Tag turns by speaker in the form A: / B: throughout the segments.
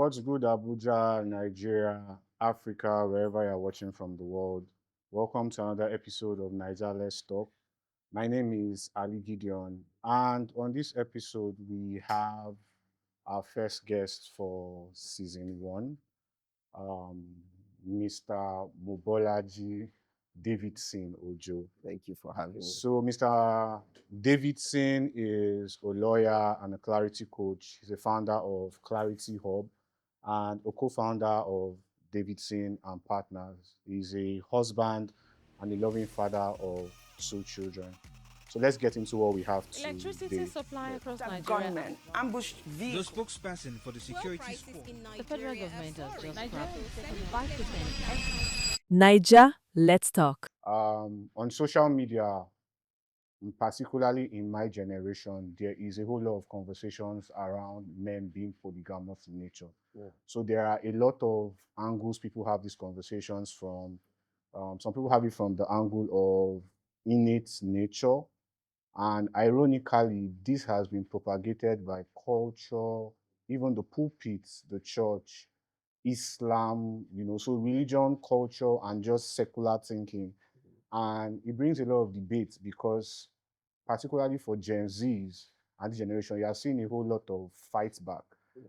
A: What's good, Abuja, Nigeria, Africa, wherever you're watching from the world? Welcome to another episode of Naija Let's Talk. My name is Ali Gideon, and on this episode, we have our first guest for season one, um, Mr. Mobolaji Davidson Ojo.
B: Thank you for having me.
A: So, Mr. Davidson is a lawyer and a clarity coach. He's a founder of Clarity Hub and a co-founder of Davidson and Partners. He's a husband and a loving father of two children. So let's get into what we have today.
C: Electricity supply across
D: That
C: Nigeria.
D: gunmen ambushed
E: The
D: vehicles.
E: spokesperson for the security force.
C: The federal government has just scrapped 5%.
F: Naija, let's talk.
A: On social media, particularly in my generation, there is a whole lot of conversations around men being polygamous in nature.
B: Yeah.
A: So there are a lot of angles people have these conversations from. Some people have it from the angle of innate nature. And ironically, this has been propagated by culture, even the pulpits, the church, Islam, so religion, culture, and just secular thinking. And it brings a lot of debates because, particularly for Gen Zs and this generation, you are seeing a whole lot of fight back.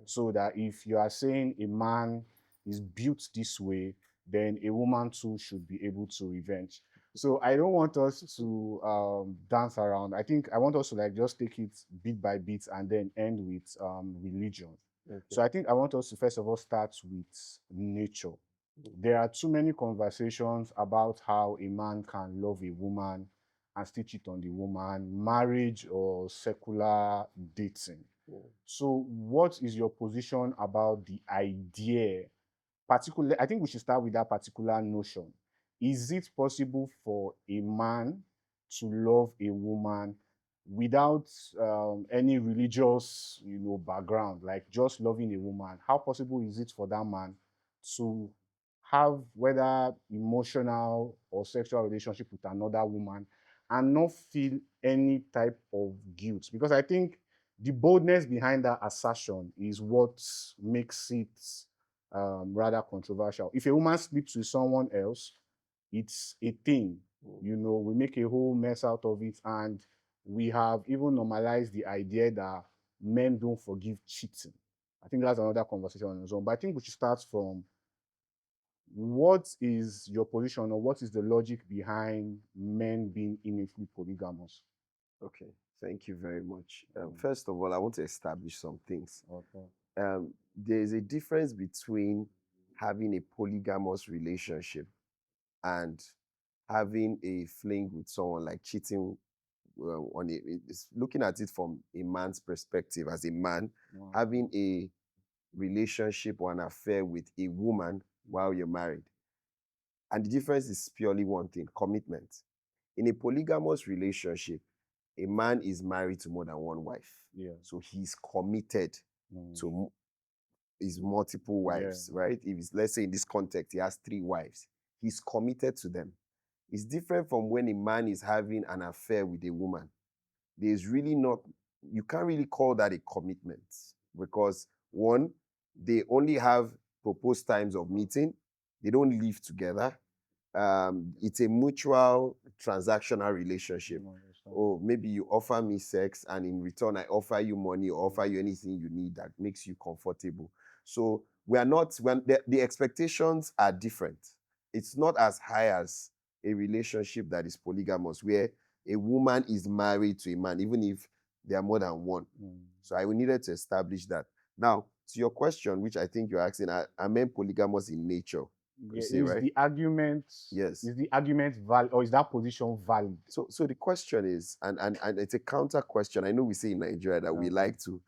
A: So that if you are saying a man is built this way, then a woman too should be able to revenge. So I don't want us to dance around. I think I want us to just take it bit by bit and then end with religion.
B: Okay.
A: So I think I want us to first of all start with nature. There are too many conversations about how a man can love a woman and still cheat on the woman, marriage or secular dating. So what is your position about the idea? Particularly, I think we should start with that particular notion. Is it possible for a man to love a woman without any religious, background, like just loving a woman? How possible is it for that man to have whether emotional or sexual relationship with another woman and not feel any type of guilt? Because I think the boldness behind that assertion is what makes it rather controversial. If a woman sleeps with someone else, it's a thing. We make a whole mess out of it, and we have even normalized the idea that men don't forgive cheating. I think that's another conversation on its own. But I think we should start from what is your position or what is the logic behind men being innately polygamous?
B: Okay, thank you very much. First of all, I want to establish some things.
A: Okay.
B: There is a difference between having a polygamous relationship and having a fling with someone, like cheating on it. It's looking at it from a man's perspective. As a man, having a relationship or an affair with a woman while you're married. And the difference is purely one thing: commitment. In a polygamous relationship, a man is married to more than one wife.
A: Yeah.
B: So he's committed to his multiple wives, right? If it's, let's say in this context, he has 3 wives, he's committed to them. It's different from when a man is having an affair with a woman. There's really not, you can't really call that a commitment because, one, they only have proposed times of meeting. They don't live together. It's a mutual transactional relationship. Oh, maybe you offer me sex and in return I offer you money or offer you anything you need that makes you comfortable. So the expectations are different. It's not as high as a relationship that is polygamous, where a woman is married to a man, even if there are more than one. So I needed to establish that. Now, to your question, which I think you're asking, are men polygamous in nature?
A: Is
B: right?
A: the argument
B: Yes.
A: Is the argument valid, or is that position valid?
B: So the question is, and it's a counter question. I know we say in Nigeria that we like to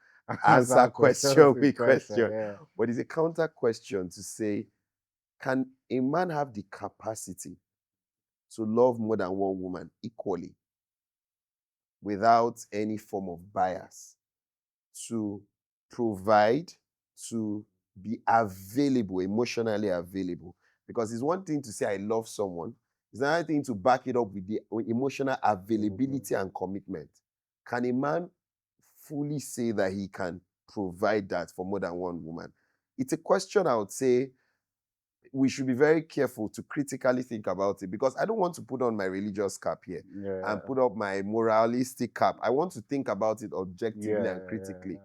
B: answer question with question,
A: yeah.
B: but it's a counter question to say, can a man have the capacity to love more than one woman equally without any form of bias, to provide, to be available, emotionally available? Because it's one thing to say I love someone, it's another thing to back it up with the emotional availability and commitment. Can a man fully say that he can provide that for more than one woman? it's a question I would say we should be very careful to critically think about it, because I don't want to put on my religious cap here and put up my moralistic cap. I want to think about it objectively and critically.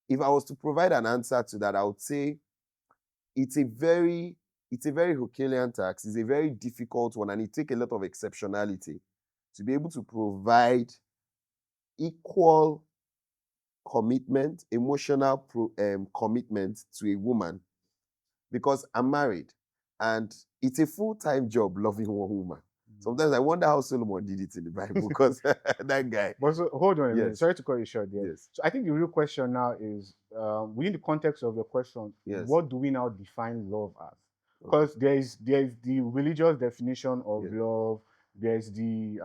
B: If I was to provide an answer to that, I would say it's a very Herculean task. It's a very difficult one, and it takes a lot of exceptionality to be able to provide equal commitment, emotional commitment to a woman, because I'm married and it's a full-time job loving one woman. Sometimes I wonder how Solomon did it in the Bible, because that guy.
A: But so, hold on a minute.
B: Yes.
A: Sorry to cut you short there.
B: Yes.
A: So I think the real question now is, within the context of your question,
B: Yes.
A: what do we now define love as? Because there's the religious definition of love. There's the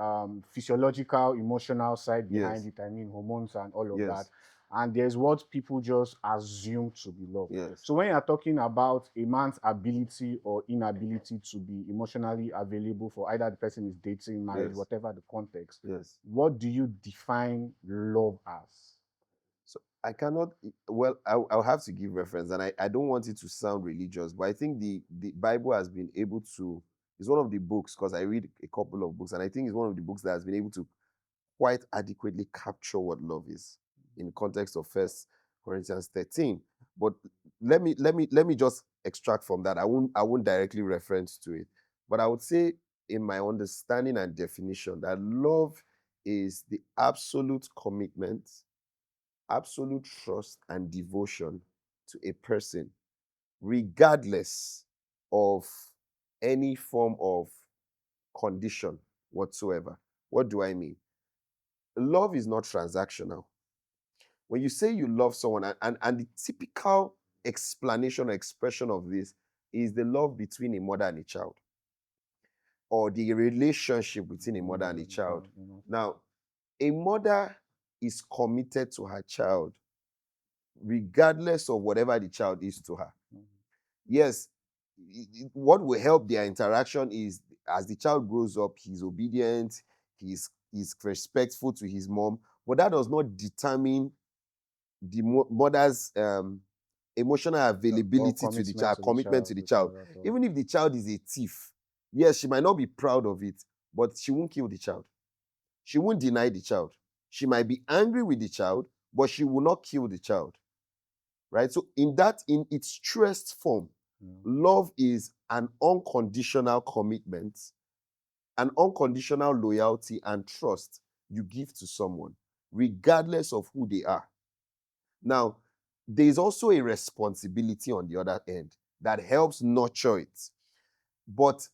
A: physiological, emotional side behind
B: Yes.
A: it. I mean, hormones and all of
B: Yes.
A: that. And there's what people just assume to be love.
B: Yes.
A: So when you're talking about a man's ability or inability to be emotionally available for either the person is dating, married,
B: Yes.
A: whatever the context,
B: Yes.
A: what do you define love as?
B: So I cannot, well, I'll have to give reference, and I don't want it to sound religious, but I think the Bible has been able to, it's one of the books, because I read a couple of books, and I think it's one of the books that has been able to quite adequately capture what love is in the context of 1 Corinthians 13. But let me just extract from that. I won't directly reference to it. But I would say, in my understanding and definition, that love is the absolute commitment, absolute trust and devotion to a person, regardless of any form of condition whatsoever. What do I mean? Love is not transactional. When you say you love someone, and the typical explanation or expression of this is the love between a mother and a child, or the relationship between a mother and a child. Now, a mother is committed to her child regardless of whatever the child is to her. Yes, what will help their interaction is, as the child grows up, he's obedient, he's respectful to his mom, but that does not determine the mother's emotional availability to the child, commitment to the child. Even if the child is a thief, yes, she might not be proud of it, but she won't kill the child. She won't deny the child. She might be angry with the child, but she will not kill the child. Right? So in its truest form, love is an unconditional commitment, an unconditional loyalty and trust you give to someone, regardless of who they are. Now, there's also a responsibility on the other end that helps nurture it, but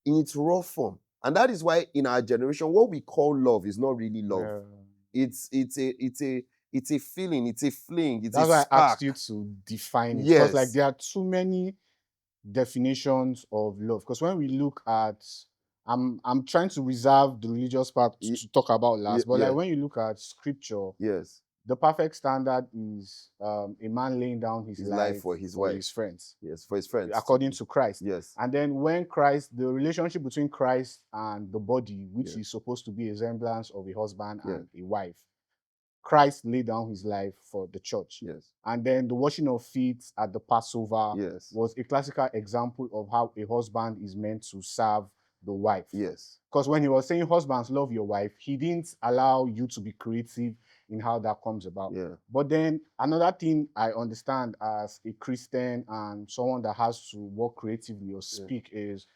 B: in its raw form. And that is why in our generation, what we call love is not really love. It's a feeling, it's a fling, it's
A: That's
B: a
A: why
B: spark.
A: I asked you to define it.
B: Yes.
A: Because like there are too many definitions of love. Because when we look at, I'm trying to reserve the religious part to talk about last, but like when you look at scripture,
B: yes,
A: the perfect standard is a man laying down his life
B: for his
A: friends.
B: Yes, for his friends.
A: According to Christ.
B: Yes.
A: And then when Christ, the relationship between Christ and the body, which is supposed to be a semblance of a husband and a wife, Christ laid down his life for the church.
B: Yes.
A: And then the washing of feet at the Passover was a classical example of how a husband is meant to serve the wife.
B: Yes.
A: Because when he was saying husbands love your wife, he didn't allow you to be creative in how that comes about.
B: Yeah.
A: But then another thing I understand as a Christian and someone that has to work creatively or speak is,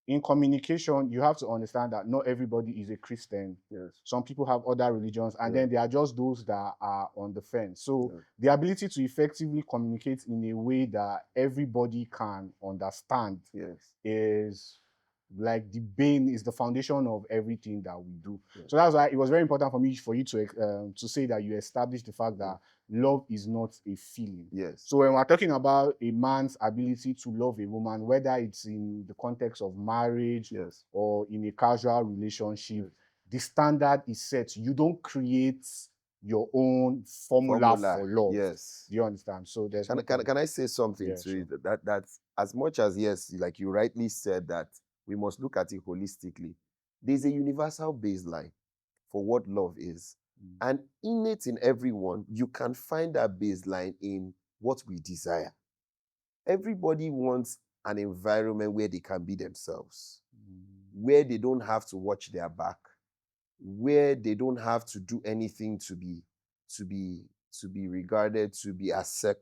A: in communication, you have to understand that not everybody is a Christian.
B: Yes.
A: Some people have other religions, and then there are just those that are on the fence. So the ability to effectively communicate in a way that everybody can understand is like the bane, is the foundation of everything that we do. So that's why it was very important for me, for you to say that you established the fact that love is not a feeling.
B: Yes.
A: So when we're talking about a man's ability to love a woman, whether it's in the context of marriage or in a casual relationship, the standard is set. You don't create your own formula for love.
B: Yes.
A: Do you understand? So there's
B: can I say something to it? That's as much as, yes, like you rightly said, that we must look at it holistically. There's a universal baseline for what love is. And innate in everyone, you can find that baseline in what we desire. Everybody wants an environment where they can be themselves, where they don't have to watch their back, where they don't have to do anything to be regarded, to be accepted,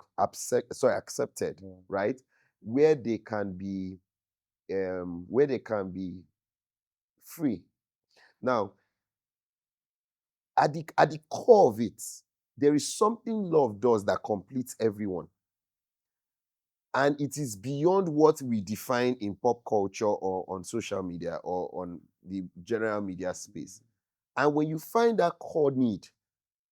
B: right? Where they can be free. Now, at the core of it, there is something love does that completes everyone. And it is beyond what we define in pop culture or on social media or on the general media space. And when you find that core need,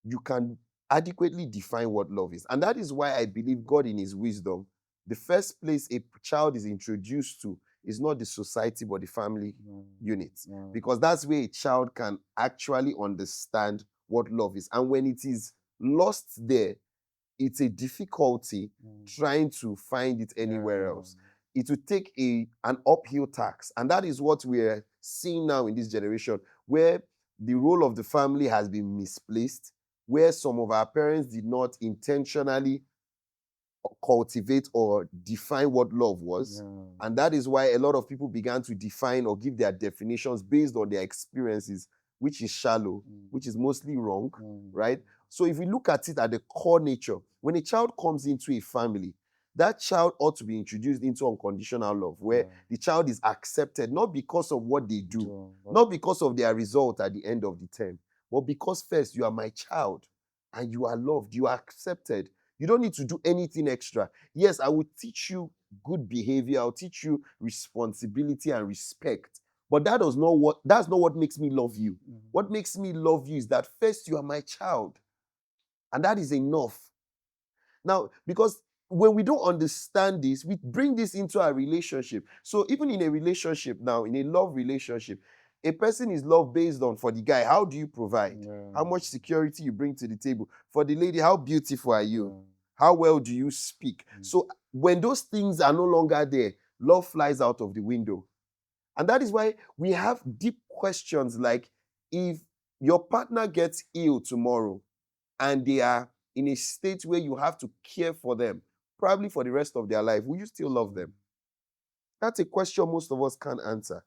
B: you can adequately define what love is. And that is why I believe God in his wisdom, the first place a child is introduced to is not the society but the family unit. Because that's where a child can actually understand what love is. And when it is lost there, it's a difficulty trying to find it anywhere else. It will take an uphill task. And that is what we're seeing now in this generation, where the role of the family has been misplaced, where some of our parents did not intentionally cultivate or define what love was. And that is why a lot of people began to define or give their definitions based on their experiences, which is shallow, which is mostly wrong, right? So if we look at it at the core nature, when a child comes into a family, that child ought to be introduced into unconditional love, where the child is accepted, not because of what they do, not because of their result at the end of the term, but because first, you are my child and you are loved, you are accepted. You don't need to do anything extra. Yes, I will teach you good behavior, I'll teach you responsibility and respect. But that's not what makes me love you. What makes me love you is that first you are my child. And that is enough. Now, because when we don't understand this, we bring this into our relationship. So even in a relationship now, in a love relationship, a person is loved based on, for the guy, how do you provide? How much security you bring to the table? For the lady, how beautiful are you? How well do you speak? So when those things are no longer there, love flies out of the window. And that is why we have deep questions like, if your partner gets ill tomorrow and they are in a state where you have to care for them, probably for the rest of their life, will you still love them? That's a question most of us can't answer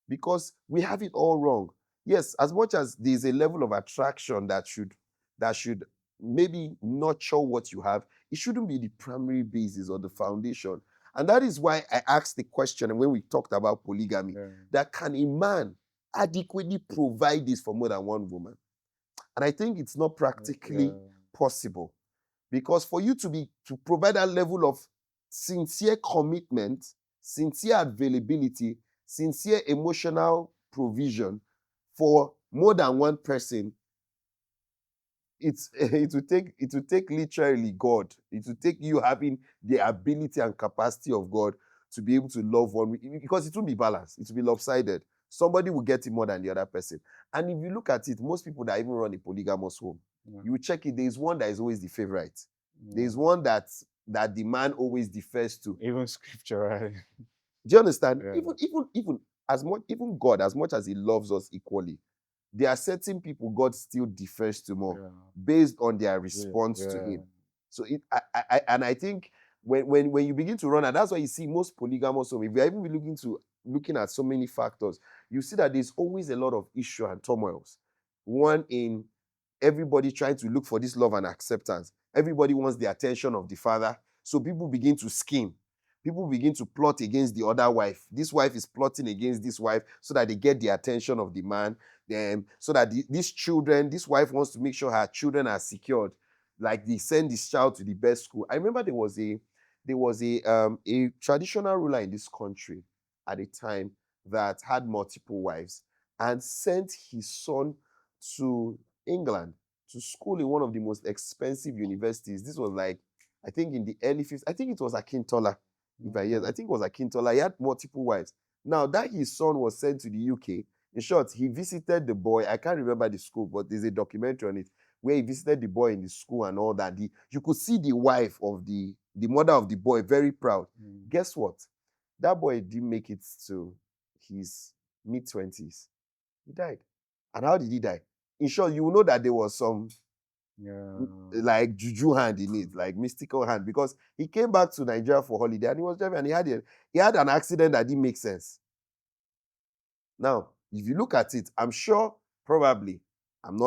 B: because we have it all wrong. Yes, as much as there's a level of attraction that should maybe nurture what you have, it shouldn't be the primary basis or the foundation. And that is why I asked the question, and when we talked about polygamy, that can a man adequately provide this for more than one woman? And I think it's not practically possible. Because for you to provide that level of sincere commitment, sincere availability, sincere emotional provision for more than one person, it will take literally God. It will take you having the ability and capacity of God to be able to love one, because it won't be balanced. It will be lopsided. Somebody will get it more than the other person. And if you look at it, most people that even run a polygamous home, you check it, there's one that is always the favorite. There's one that the man always defers to.
A: Even scripturally.
B: Do you understand? Even God, as much as he loves us equally, there are certain people God still defers to more based on their response to him. So I think when you begin to run, and that's why you see most polygamous homes, if we are even looking at so many factors, you see that there's always a lot of issue and turmoils. One in everybody trying to look for this love and acceptance. Everybody wants the attention of the father. So people begin to scheme. People begin to plot against the other wife. This wife is plotting against this wife so that they get the attention of the man. So that this wife wants to make sure her children are secured. Like they send this child to the best school. I remember there was a traditional ruler in this country at a time that had multiple wives and sent his son to England to school in one of the most expensive universities. This was like, I think in the early 50s. I think it was Akintola. I think it was Akintola. He had multiple wives. Now that his son was sent to the UK, in short, he visited the boy. I can't remember the school, but there's a documentary on it where he visited the boy in the school and all that. You could see the wife of the mother of the boy very proud. Guess what? That boy didn't make it to his mid-20s. He died. And how did he die? In short, you will know that there was some
A: Yeah.
B: like juju hand in it, like mystical hand, because he came back to Nigeria for holiday and he was driving and he had an accident that didn't make sense. Now, if you look at it, I'm sure probably I'm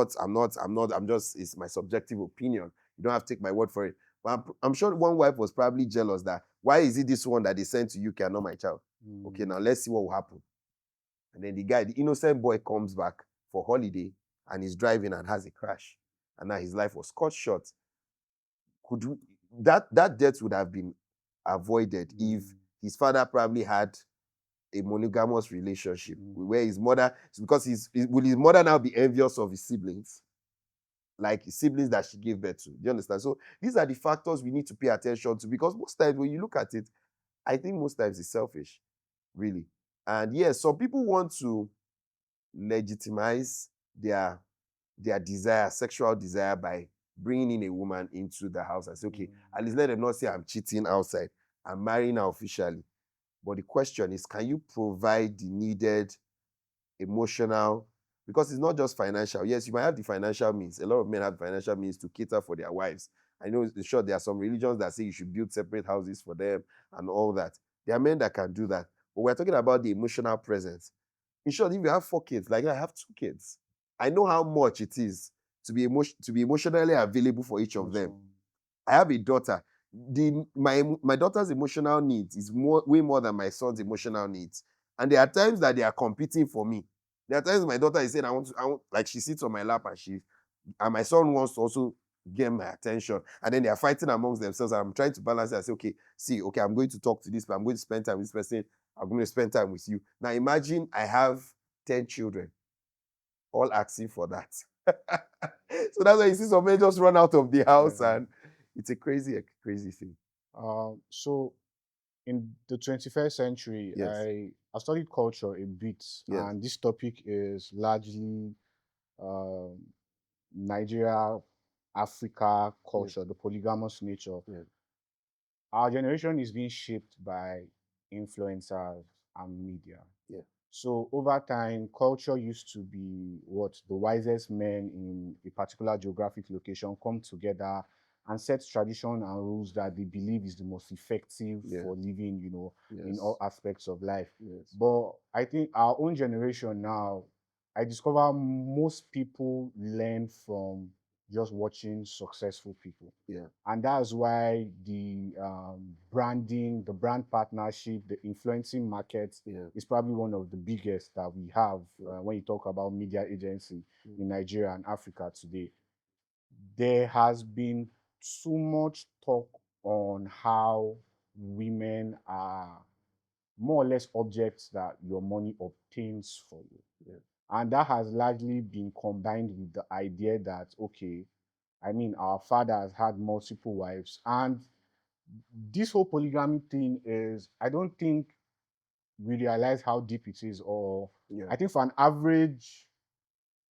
B: just, it's my subjective opinion. You don't have to take my word for it. But I'm sure one wife was probably jealous that why is it this one that they sent to UK and not my child? Okay, now let's see what will happen. And then the innocent boy comes back for holiday and he's driving and has a crash. And now his life was cut short. That death would have been avoided if his father probably had a monogamous relationship where his mother, because will his mother now be envious of his siblings? Like his siblings that she gave birth to. Do you understand? So these are the factors we need to pay attention to, because most times when you look at it, I think most times it's selfish, really. And yes, some people want to legitimize their desire, sexual desire, by bringing in a woman into the house and say, okay, at least let them not say I'm cheating outside. I'm marrying her officially. But the question is, can you provide the needed emotional, because it's not just financial. Yes, you might have the financial means. A lot of men have financial means to cater for their wives. I know, sure, there are some religions that say you should build separate houses for them and all that. There are men that can do that. But we're talking about the emotional presence. In short, if you have 4 kids, like I have 2 kids, I know how much it is to be emotionally available for each of them. I have a daughter. My daughter's emotional needs is way more than my son's emotional needs. And there are times that they are competing for me. There are times my daughter is saying, I want, like she sits on my lap and my son wants to also get my attention. And then they are fighting amongst themselves. And I'm trying to balance it. I say, okay, I'm going to talk to this, but I'm going to spend time with this person. I'm going to spend time with you. Now imagine I have 10 children all asking for that. So that's why you see some men just run out of the house, and it's a crazy thing.
A: So in the 21st century,
B: Yes.
A: I studied culture a bit, and this topic is largely Nigeria, Africa culture, the polygamous nature. Our generation is being shaped by influencers and media. So over time, culture used to be what the wisest men in a particular geographic location come together and set tradition and rules that they believe is the most effective for living, in all aspects of life. But I think our own generation now, I discover most people learn from just watching successful people. And that's why the branding, the brand partnership, the influencing market is probably one of the biggest that we have when you talk about media agency in Nigeria and Africa today. There has been too much talk on how women are more or less objects that your money obtains for you. And that has largely been combined with the idea that, okay, I mean, our father has had multiple wives. And this whole polygamy thing is, I don't think we realize how deep it is. Or I think for an average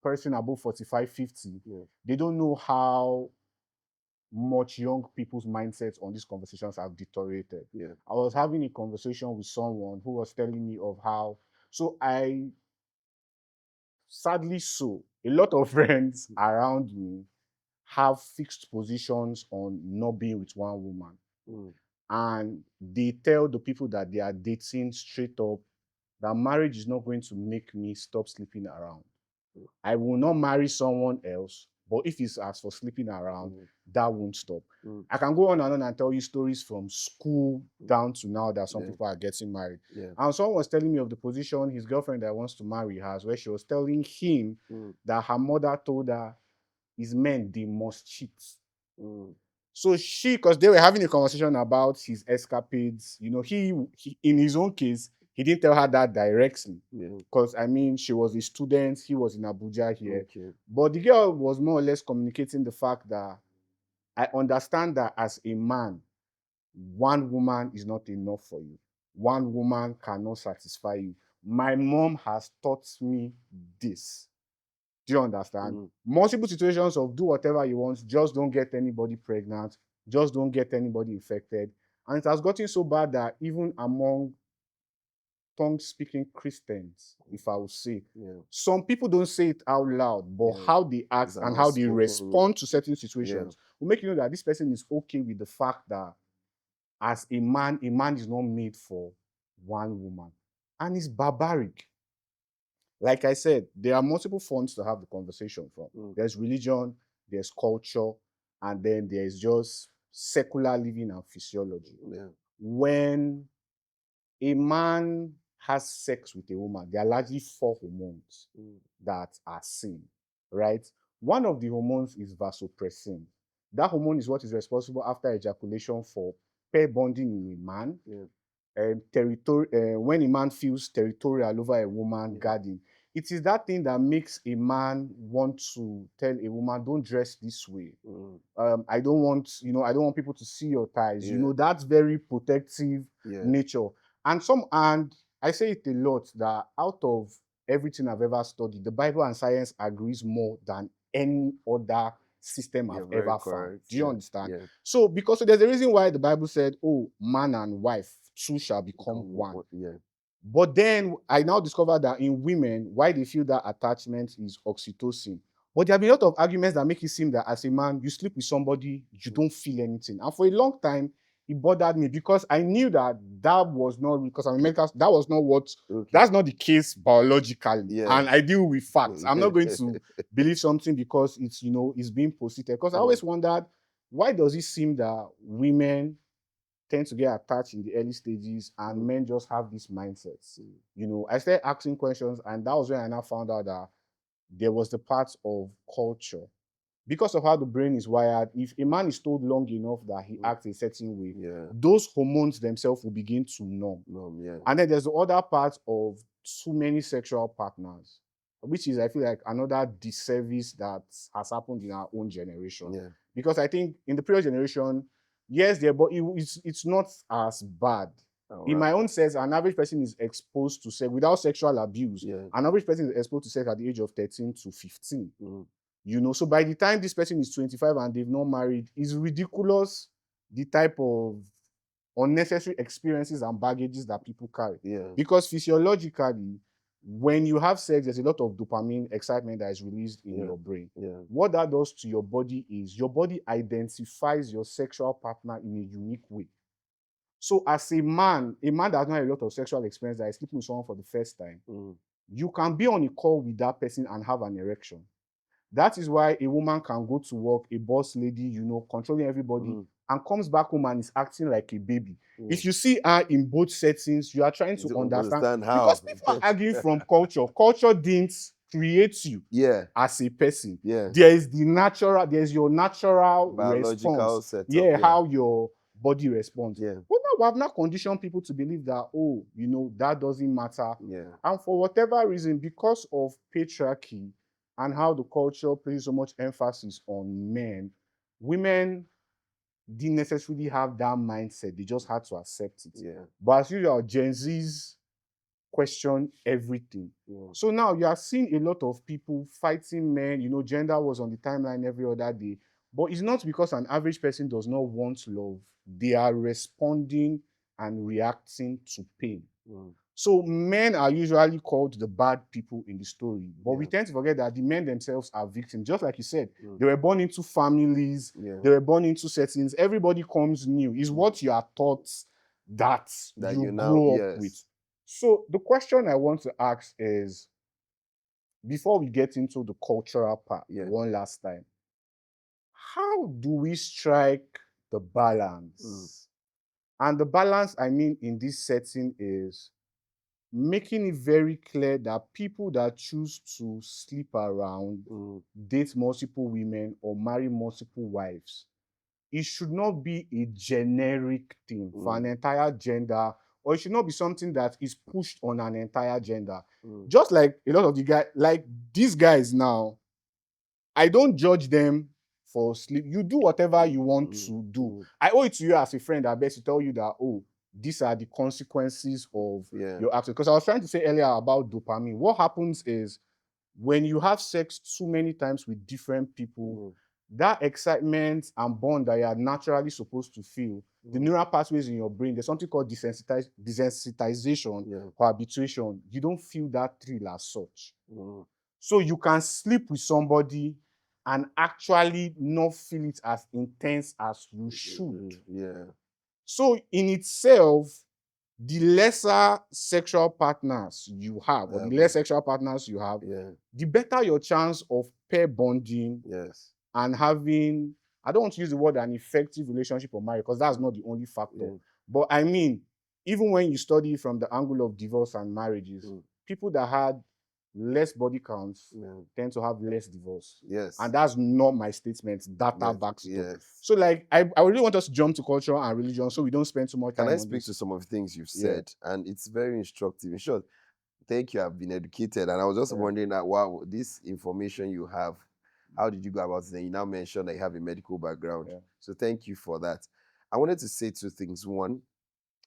A: person above 45, 50, they don't know how much young people's mindsets on these conversations have deteriorated. I was having a conversation with someone who was telling me of how, sadly so, a lot of friends around me have fixed positions on not being with one woman. And they tell the people that they are dating straight up that marriage is not going to make me stop sleeping around. I will not marry someone else, but if it's as for sleeping around, that won't stop. I can go on and tell you stories from school down to now that some people are getting married. And someone was telling me of the position his girlfriend that wants to marry has, where she was telling him that her mother told her his men, they must cheat. So because they were having a conversation about his escapades, he in his own case, he didn't tell her that directly. Because, I mean, she was a student, he was in Abuja here. But the girl was more or less communicating the fact that I understand that as a man, one woman is not enough for you. One woman cannot satisfy you. My mom has taught me this. Do you understand? Multiple situations of do whatever you want, just don't get anybody pregnant, just don't get anybody infected. And it has gotten so bad that even among tongue-speaking Christians, if I would say.
B: Yeah.
A: Some people don't say it out loud, but how they act
B: It's
A: and how they
B: unspoken
A: respond to certain situations will make you know that this person is okay with the fact that as a man is not made for one woman. And it's barbaric. Like I said, there are multiple fronts to have the conversation from. There's religion, there's culture, and then there's just secular living and physiology.
B: Yeah.
A: When a man has sex with a woman, there are largely 4 hormones that are seen, right? One of the hormones is vasopressin. That hormone is what is responsible after ejaculation for pair bonding in a man. When a man feels territorial over a woman, guarding. It is that thing that makes a man want to tell a woman, don't dress this way. I don't want people to see your thighs. That's very protective nature. And I say it a lot that out of everything I've ever studied, the Bible and science agrees more than any other system I've ever found. Do you understand?
B: Yeah.
A: So there's a reason why the Bible said, oh, man and wife, two shall become one.
B: Yeah.
A: But then I now discovered that in women, why they feel that attachment is oxytocin. But there have been a lot of arguments that make it seem that as a man, you sleep with somebody, you don't feel anything. And for a long time, it bothered me because I knew that was not, because I'm a medical, that was not what, that's not the case biologically.
B: Yeah.
A: And I deal with facts. I'm not going to believe something because it's, it's being posited. Because I always wondered, why does it seem that women tend to get attached in the early stages and men just have these mindsets? I started asking questions, and that was when I now found out that there was the part of culture. Because of how the brain is wired, if a man is told long enough that he acts a certain way, those hormones themselves will begin to numb. And then there's the other part of too many sexual partners, which is, I feel like, another disservice that has happened in our own generation. Because I think in the previous generation, yes, but it's not as bad. In my own sense, an average person is exposed to sex without sexual abuse. An average person is exposed to sex at the age of 13 to 15. So by the time this person is 25 and they've not married, it's ridiculous the type of unnecessary experiences and baggages that people carry. Because physiologically, when you have sex, there's a lot of dopamine excitement that is released in your brain. What that does to your body is your body identifies your sexual partner in a unique way. So as a man that has not had a lot of sexual experience, that is sleeping with someone for the first time, you can be on a call with that person and have an erection. That is why a woman can go to work, a boss lady, controlling everybody, and comes back home and is acting like a baby. If you see her in both settings, you are trying to understand how. Because people are arguing from culture. Culture didn't create you as a person. There's your natural
B: biological
A: response.
B: setup,
A: How your body responds. But now we have not conditioned people to believe that, that doesn't matter. And for whatever reason, because of patriarchy and how the culture places so much emphasis on men, women didn't necessarily have that mindset. They just had to accept it. But as usual, Gen Zs question everything. So now you are seeing a lot of people fighting men. Gender was on the timeline every other day. But it's not because an average person does not want love. They are responding and reacting to pain. So men are usually called the bad people in the story. But we tend to forget that the men themselves are victims. Just like you said, they were born into families. They were born into settings. Everybody comes new. It's what you are taught that you grow up with. So the question I want to ask is, before we get into the cultural part, one last time, how do we strike the balance? And the balance I mean in this setting is making it very clear that people that choose to sleep around, date multiple women, or marry multiple wives, it should not be a generic thing for an entire gender, or it should not be something that is pushed on an entire gender. Just like a lot of the guys, like these guys now, I don't judge them for sleep. You do whatever you want to do. I owe it to you as a friend, I best to tell you that, these are the consequences of your actions. Because I was trying to say earlier about dopamine. What happens is when you have sex too many times with different people, that excitement and bond that you are naturally supposed to feel the neural pathways in your brain, there's something called desensitization or habituation. You don't feel that thrill as such. So you can sleep with somebody and actually not feel it as intense as you should. So in itself, the lesser sexual partners you have, or the less sexual partners you have, the better your chance of pair bonding and having, I don't want to use the word an effective relationship or marriage, because that's not the only factor. But I mean, even when you study from the angle of divorce and marriages, people that had less body counts tend to have less divorce. And that's not my statement. Data backs it up. So like, I really want us to jump to culture and religion so we don't spend too much time on this.
B: Can I speak to some of the things you've said? And it's very instructive. In short, thank you, I've been educated. And I was just wondering that, wow, this information you have, how did you go about it? And you now mentioned that you have a medical background. So thank you for that. I wanted to say two things. One,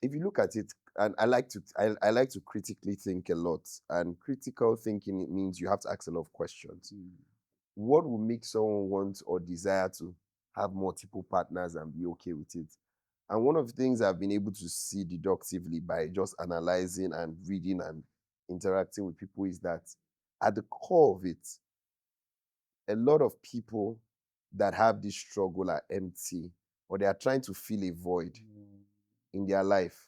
B: if you look at it, and I like to critically think a lot. And critical thinking, it means you have to ask a lot of questions. What will make someone want or desire to have multiple partners and be okay with it? And one of the things I've been able to see deductively by just analyzing and reading and interacting with people is that at the core of it, a lot of people that have this struggle are empty, or they are trying to fill a void in their life.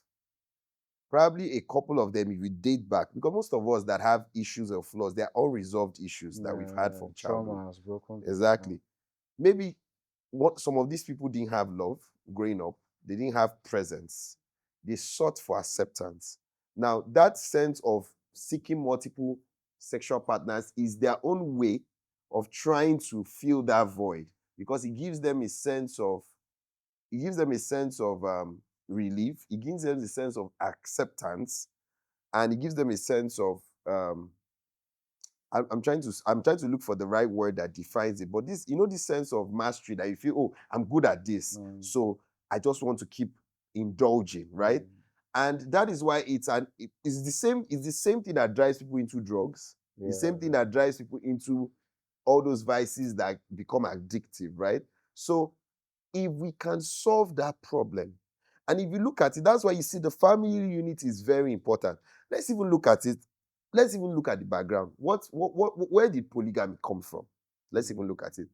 B: Probably a couple of them, if you date back, because most of us that have issues or flaws, they are unresolved issues that we've had from childhood.
A: Trauma has broken.
B: Exactly. Maybe what some of these people didn't have love growing up, they didn't have presence. They sought for acceptance. Now, that sense of seeking multiple sexual partners is their own way of trying to fill that void, because it gives them a sense of relief. It gives them a sense of acceptance, and it gives them a sense of I'm trying to look for the right word that defines it. But this, this sense of mastery that you feel, oh, I'm good at this, so I just want to keep indulging, right? And that is why it's the same thing that drives people into drugs. The same thing that drives people into all those vices that become addictive, right? So if we can solve that problem, and if you look at it, that's why you see the family unit is very important. Let's even look at it. Let's even look at the background. Where did polygamy come from? Let's even look at it.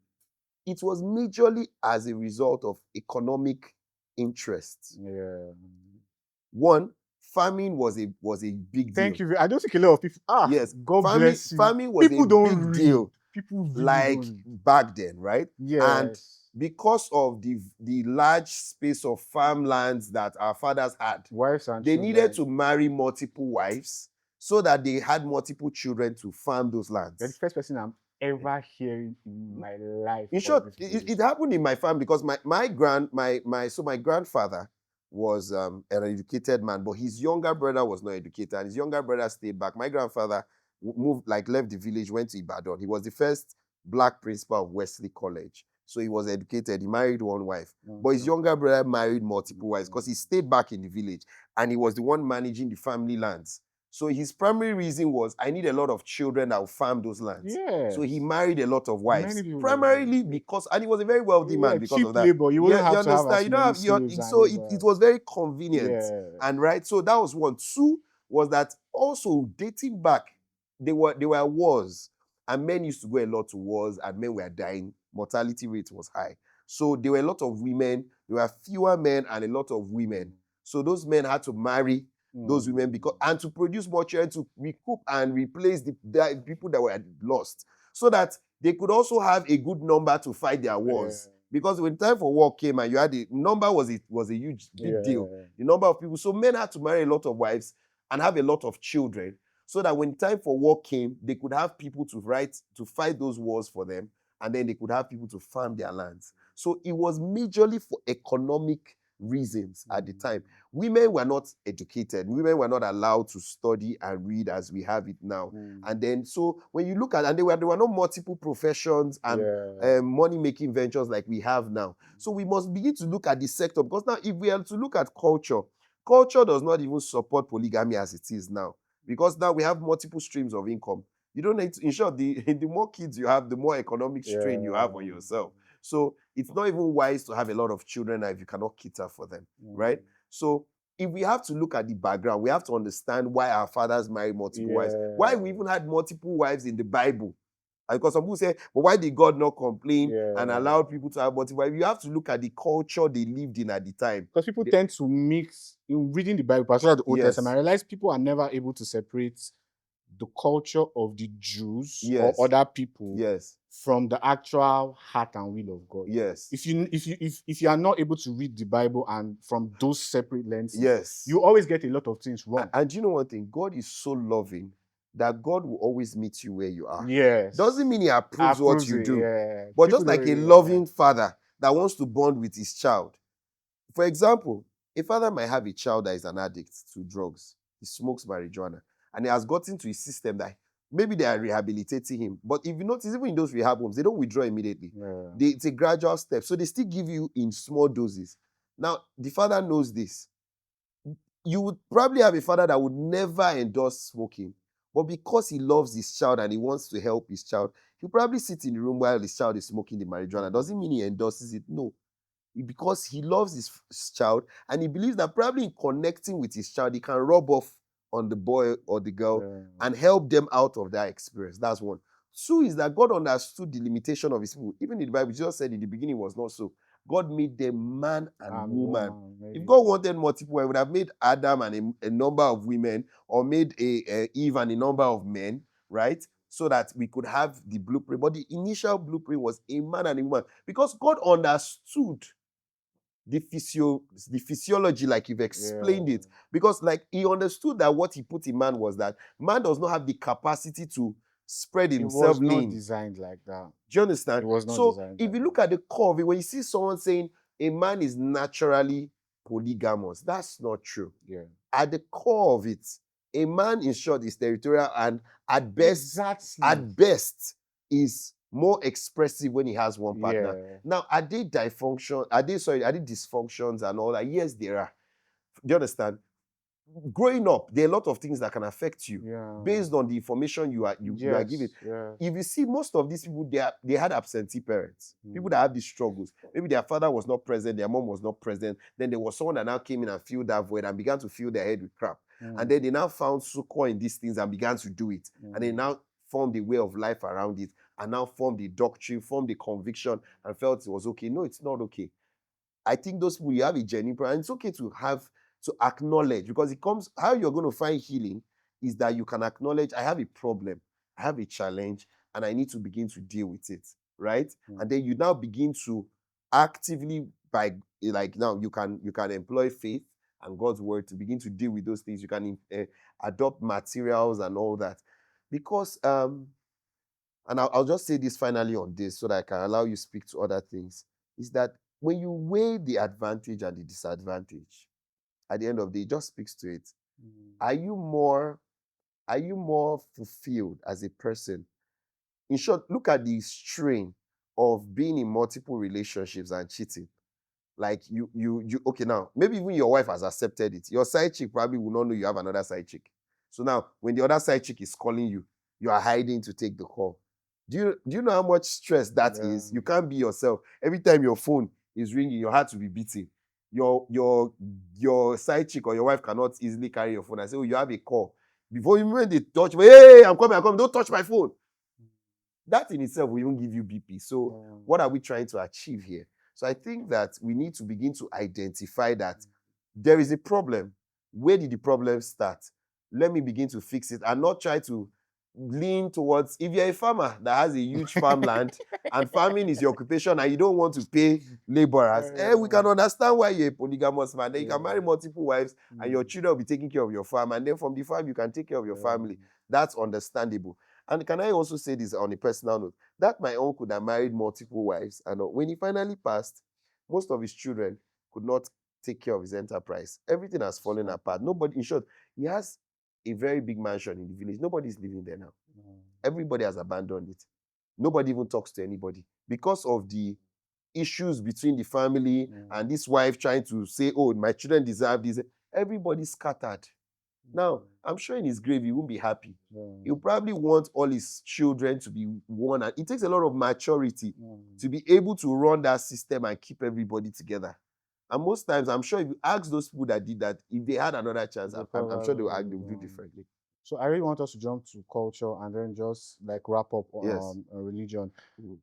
B: It was majorly as a result of economic interests. One, farming was a big deal.
A: Thank you. I don't think a lot of people.
B: Yes,
A: God bless you.
B: Farming was
A: people
B: a
A: don't
B: big
A: read.
B: deal.
A: People really
B: like
A: don't.
B: Back then, right?
A: Yes.
B: And because of the large space of farmlands that our fathers had,
A: wives and
B: they
A: children.
B: needed to marry multiple wives so that they had multiple children to farm those lands.
A: You're the first person I'm ever hearing in my life.
B: In short, it happened in my family because my grandfather was an educated man, but his younger brother was not educated, and his younger brother stayed back. My grandfather left the village, went to Ibadan. He was the first black principal of Wesley College. So he was educated. He married one wife. But his younger brother married multiple wives because he stayed back in the village and he was the one managing the family lands. So his primary reason was, I need a lot of children that will farm those lands.
A: Yes.
B: So he married a lot of wives. Primarily because, and he was a very wealthy man because of that.
A: Labor. You wouldn't have to
B: understand?
A: have
B: You don't have, so it was very convenient. And right, so that was one. Two was that also dating back, there were wars. And men used to go a lot to wars, and men were dying. Mortality rate was high. So there were a lot of women. There were fewer men and a lot of women. So those men had to marry those women and to produce more children to recoup and replace the people that were lost, so that they could also have a good number to fight their wars. Because when time for war came and you had the number was a huge big deal. The number of people. So men had to marry a lot of wives and have a lot of children, so that when time for war came, they could have people to fight those wars for them, and then they could have people to farm their lands. So it was majorly for economic reasons at the time. Women were not educated. Women were not allowed to study and read as we have it now. And then, so when you look at, and there were no multiple professions and money-making ventures like we have now. So we must begin to look at the sector, because now if we are to look at culture does not even support polygamy as it is now. Because now we have multiple streams of income. You don't need to, in short, the more kids you have, the more economic strain you have on yourself. So it's not even wise to have a lot of children if you cannot cater for them, right? So if we have to look at the background, we have to understand why our fathers married multiple wives, why we even had multiple wives in the Bible. Because some people say, but why did God not complain and allow people to have multiple wives? You have to look at the culture they lived in at the time.
A: Because people tend to mix, in reading the Bible, particularly the Old
B: Yes.
A: Testament, I realize people are never able to separate the culture of the Jews
B: Yes.
A: or other people
B: Yes.
A: from the actual heart and will of God.
B: Yes.
A: If you are not able to read the Bible and from those separate lenses,
B: Yes.
A: you always get a lot of things wrong.
B: And you know one thing? God is so loving that God will always meet you where you are.
A: Yes.
B: Doesn't mean he approves what you
A: it,
B: do.
A: yeah.
B: But
A: People
B: just like a
A: don't-
B: loving father that wants to bond with his child. For example, a father might have a child that is an addict to drugs. He smokes marijuana. And he has gotten to his system that maybe they are rehabilitating him. But if you notice, even in those rehab homes, they don't withdraw immediately.
A: Yeah.
B: It's a gradual step. So they still give you in small doses. Now, the father knows this. You would probably have a father that would never endorse smoking. But because he loves his child and he wants to help his child, he'll probably sit in the room while his child is smoking the marijuana. Doesn't mean he endorses it. No. Because he loves his child and he believes that probably in connecting with his child, he can rub off on the boy or the girl and help them out of that experience. That's one. Two is that God understood the limitation of his people. Even in the Bible, Jesus said in the beginning it was not so. God made them man and woman. If God wanted multiple, he would have made Adam and a number of women, or made a Eve and a number of men, right? So that we could have the blueprint. But the initial blueprint was a man and a woman. Because God understood the physiology, like you've explained it. Because like he understood that what he put in man was that man does not have the capacity to spread himself lean.
A: It was not designed like that.
B: Do you understand?
A: It was not
B: so
A: designed
B: if
A: like
B: you look at the core of it, when you see someone saying a man is naturally polygamous, that's not true.
A: Yeah.
B: At the core of it, a man, in short, is territorial and at best is more expressive when he has one partner.
A: Yeah.
B: Now, are they dysfunctions and all that? Yes, there are. Do you understand? Growing up, there are a lot of things that can affect you based on the information you are given.
A: Yeah.
B: If you see, most of these people, they had absentee parents. People that have these struggles. Maybe their father was not present, their mom was not present. Then there was someone that now came in and filled that void and began to fill their head with crap. And then they now found succor in these things and began to do it. And they now formed a way of life around it and now formed the doctrine, formed the conviction and felt it was okay. No, it's not okay. I think those people, you have a genuine prayer. And it's okay to acknowledge, because it comes, how you're going to find healing is that you can acknowledge, I have a problem, I have a challenge, and I need to begin to deal with it, right? And then you now begin to actively, now you can employ faith and God's word to begin to deal with those things. You can adopt materials and all that. Because, and I'll just say this finally on this so that I can allow you to speak to other things, is that when you weigh the advantage and the disadvantage, at the end of the day, it just speaks to it. Are you more fulfilled as a person? In short, look at the strain of being in multiple relationships and cheating. Like you okay, now maybe even your wife has accepted it. Your side chick probably will not know you have another side chick. So now when the other side chick is calling you, you are hiding to take the call. Do you know how much stress that is? You can't be yourself. Every time your phone is ringing, your heart will be beating. Your side chick or your wife cannot easily carry your phone and say, oh, you have a call. Before you even they touch, hey, I'm coming, don't touch my phone. That in itself will even give you BP. So what are we trying to achieve here? So I think that we need to begin to identify that there is a problem. Where did the problem start? Let me begin to fix it and not try to lean towards, if you're a farmer that has a huge farmland and farming is your occupation and you don't want to pay laborers, we can understand why you're a polygamous man. Then you can marry multiple wives and your children will be taking care of your farm, and then from the farm you can take care of your family. That's understandable. And can I also say this on a personal note, that my uncle that married multiple wives, and when he finally passed, most of his children could not take care of his enterprise. Everything has fallen apart. Nobody, in short, he has a very big mansion in the village. Nobody's living there now. Everybody has abandoned it. Nobody even talks to anybody because of the issues between the family and this wife trying to say, oh, my children deserve this. Everybody's scattered. Now, I'm sure in his grave he won't be happy.
A: Mm.
B: He'll probably want all his children to be one. And it takes a lot of maturity
A: Mm.
B: to be able to run that system and keep everybody together. And most times, I'm sure if you ask those people that did that, if they had another chance, I'm sure they would do differently.
A: So I really want us to jump to culture and then just like wrap up
B: Yes.
A: on religion.
B: Mhm.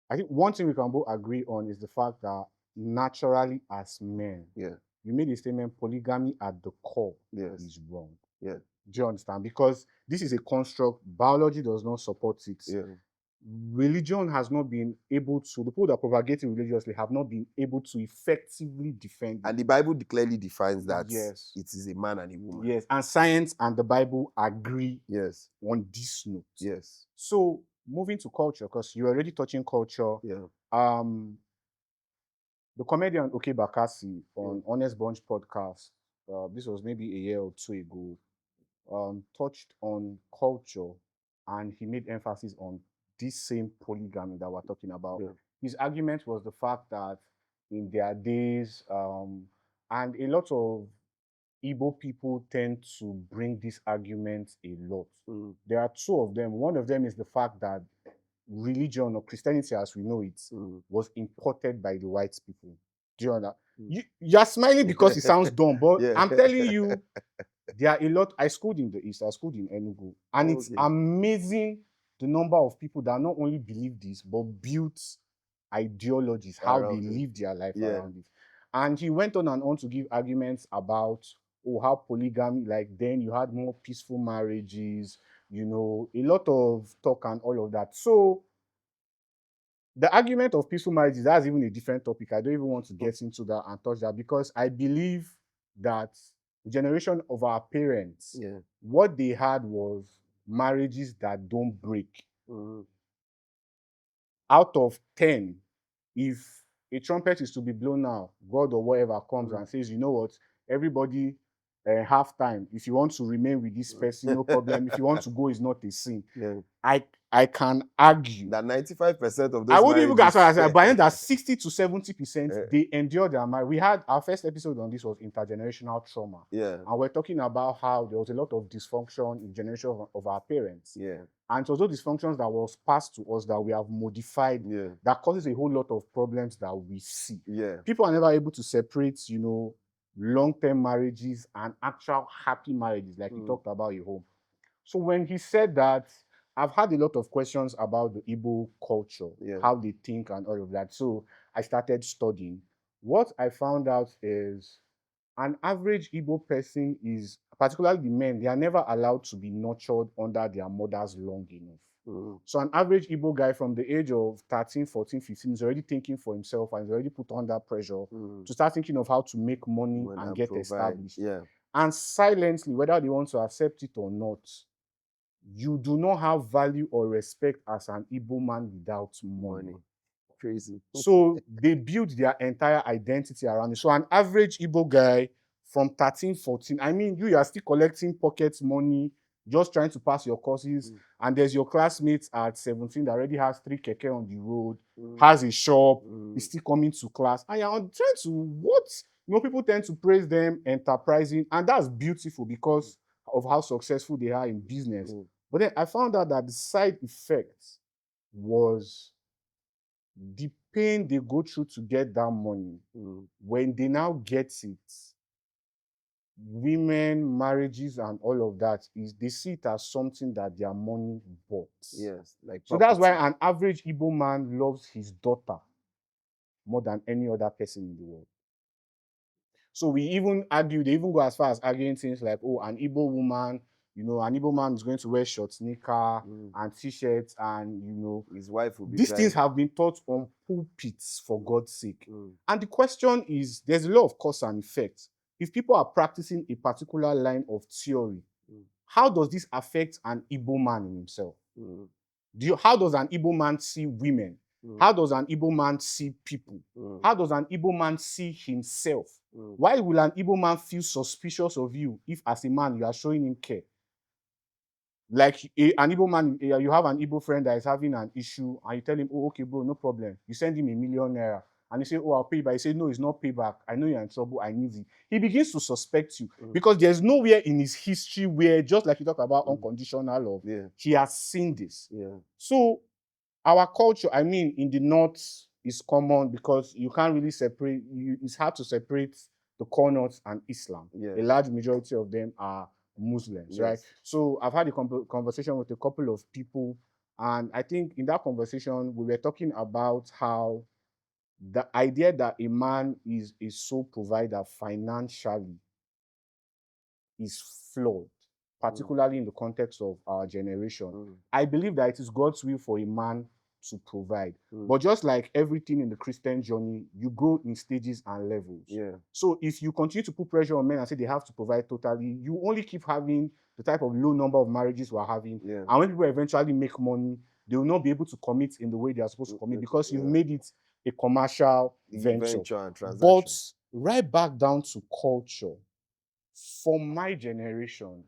A: I think one thing we can both agree on is the fact that naturally as men,
B: Yeah.
A: you made a statement, polygamy at the core
B: Yes.
A: is wrong.
B: Yeah.
A: Do you understand? Because this is a construct, biology does not support it.
B: Yeah.
A: Religion has not been able to, the people that propagate it religiously have not been able to effectively defend it.
B: And the Bible clearly defines that
A: Yes.
B: it is a man and a woman.
A: Yes, and science and the Bible agree
B: Yes.
A: on this note.
B: Yes.
A: So moving to culture, because you're already touching culture.
B: Yeah.
A: The comedian Oke Bakassi on Honest Bunch podcast, this was maybe a year or two ago, touched on culture and he made emphasis on this same polygamy that we're talking about.
B: Yeah.
A: His argument was the fact that in their days, and a lot of Igbo people tend to bring this argument a lot.
B: Mm.
A: There are two of them. One of them is the fact that religion or Christianity as we know it was imported by the white people. Do you understand? You're smiling because it sounds dumb, but
B: Yeah.
A: I'm telling you, there are a lot. I schooled in the East, I schooled in Enugu, and it's amazing the number of people that not only believe this, but built ideologies, how they live their life around it. And he went on and on to give arguments about how polygamy, like then you had more peaceful marriages, a lot of talk and all of that. So the argument of peaceful marriages, that's even a different topic. I don't even want to get into that and touch that because I believe that the generation of our parents, what they had was marriages that don't break. Out of 10, if a trumpet is to be blown now, God or whatever comes and says, you know what, everybody, half time, if you want to remain with this person, no problem. If you want to go, it's not a sin. I can argue
B: that 95% of those
A: I wouldn't even go as far as that, but I know that 60 to 70% they endure their marriage. We had our first episode on this was intergenerational trauma.
B: Yeah.
A: And we're talking about how there was a lot of dysfunction in generation of our parents.
B: Yeah.
A: And it was those dysfunctions that was passed to us that we have modified that causes a whole lot of problems that we see.
B: Yeah.
A: People are never able to separate, long-term marriages and actual happy marriages, like he talked about your home. So when he said that, I've had a lot of questions about the Igbo culture, how they think and all of that. So I started studying. What I found out is an average Igbo person is, particularly the men, they are never allowed to be nurtured under their mothers long enough. So an average Igbo guy from the age of 13, 14, 15 is already thinking for himself and is already put under pressure to start thinking of how to make money and get established. And silently, whether they want to accept it or not, you do not have value or respect as an Igbo man without money.
B: Crazy.
A: So they build their entire identity around it. So an average Igbo guy from 13, 14, I mean, you are still collecting pocket money, just trying to pass your courses, and there's your classmates at 17 that already has 3 keke on the road, has a shop, is still coming to class, and you're trying to, what? People tend to praise them, enterprising, and that's beautiful because of how successful they are in business. But then I found out that the side effect was the pain they go through to get that money. When they now get it, women, marriages, and all of that, is they see it as something that their money bought.
B: Yes, like
A: so that's why an average Igbo man loves his daughter more than any other person in the world. So we even argue, they even go as far as arguing things like, an Igbo woman, an Igbo man is going to wear short sneaker and t-shirts and,
B: his wife will be
A: these things have been taught on pulpits, for God's sake. And the question is, there's a lot of cause and effect. If people are practicing a particular line of theory, how does this affect an Igbo man in himself? How does an Igbo man see women? How does an Igbo man see people? How does an Igbo man see himself? Why will an Igbo man feel suspicious of you if as a man you are showing him care? Like an Igbo man, you have an Igbo friend that is having an issue and you tell him, oh, okay, bro, no problem. You send him ₦1 million. and you say, oh, I'll pay back. You say, no, it's not payback. I know you're in trouble. I need it. He begins to suspect you because there's nowhere in his history where, just like you talk about unconditional love, he has seen this. So our culture, I mean, in the North is common because you can't really separate, it's hard to separate the core North and Islam. A large majority of them are Muslims, right? So I've had a conversation with a couple of people, and I think in that conversation, we were talking about how the idea that a man is a sole provider financially is flawed, particularly in the context of our generation. I believe that it is God's will for a man to provide. But just like everything in the Christian journey, you grow in stages and levels. So if you continue to put pressure on men and say they have to provide totally, you only keep having the type of low number of marriages we're having. And when people eventually make money, they will not be able to commit in the way they are supposed to commit because you've made it a commercial venture.
B: And transaction.
A: But right back down to culture, for my generation,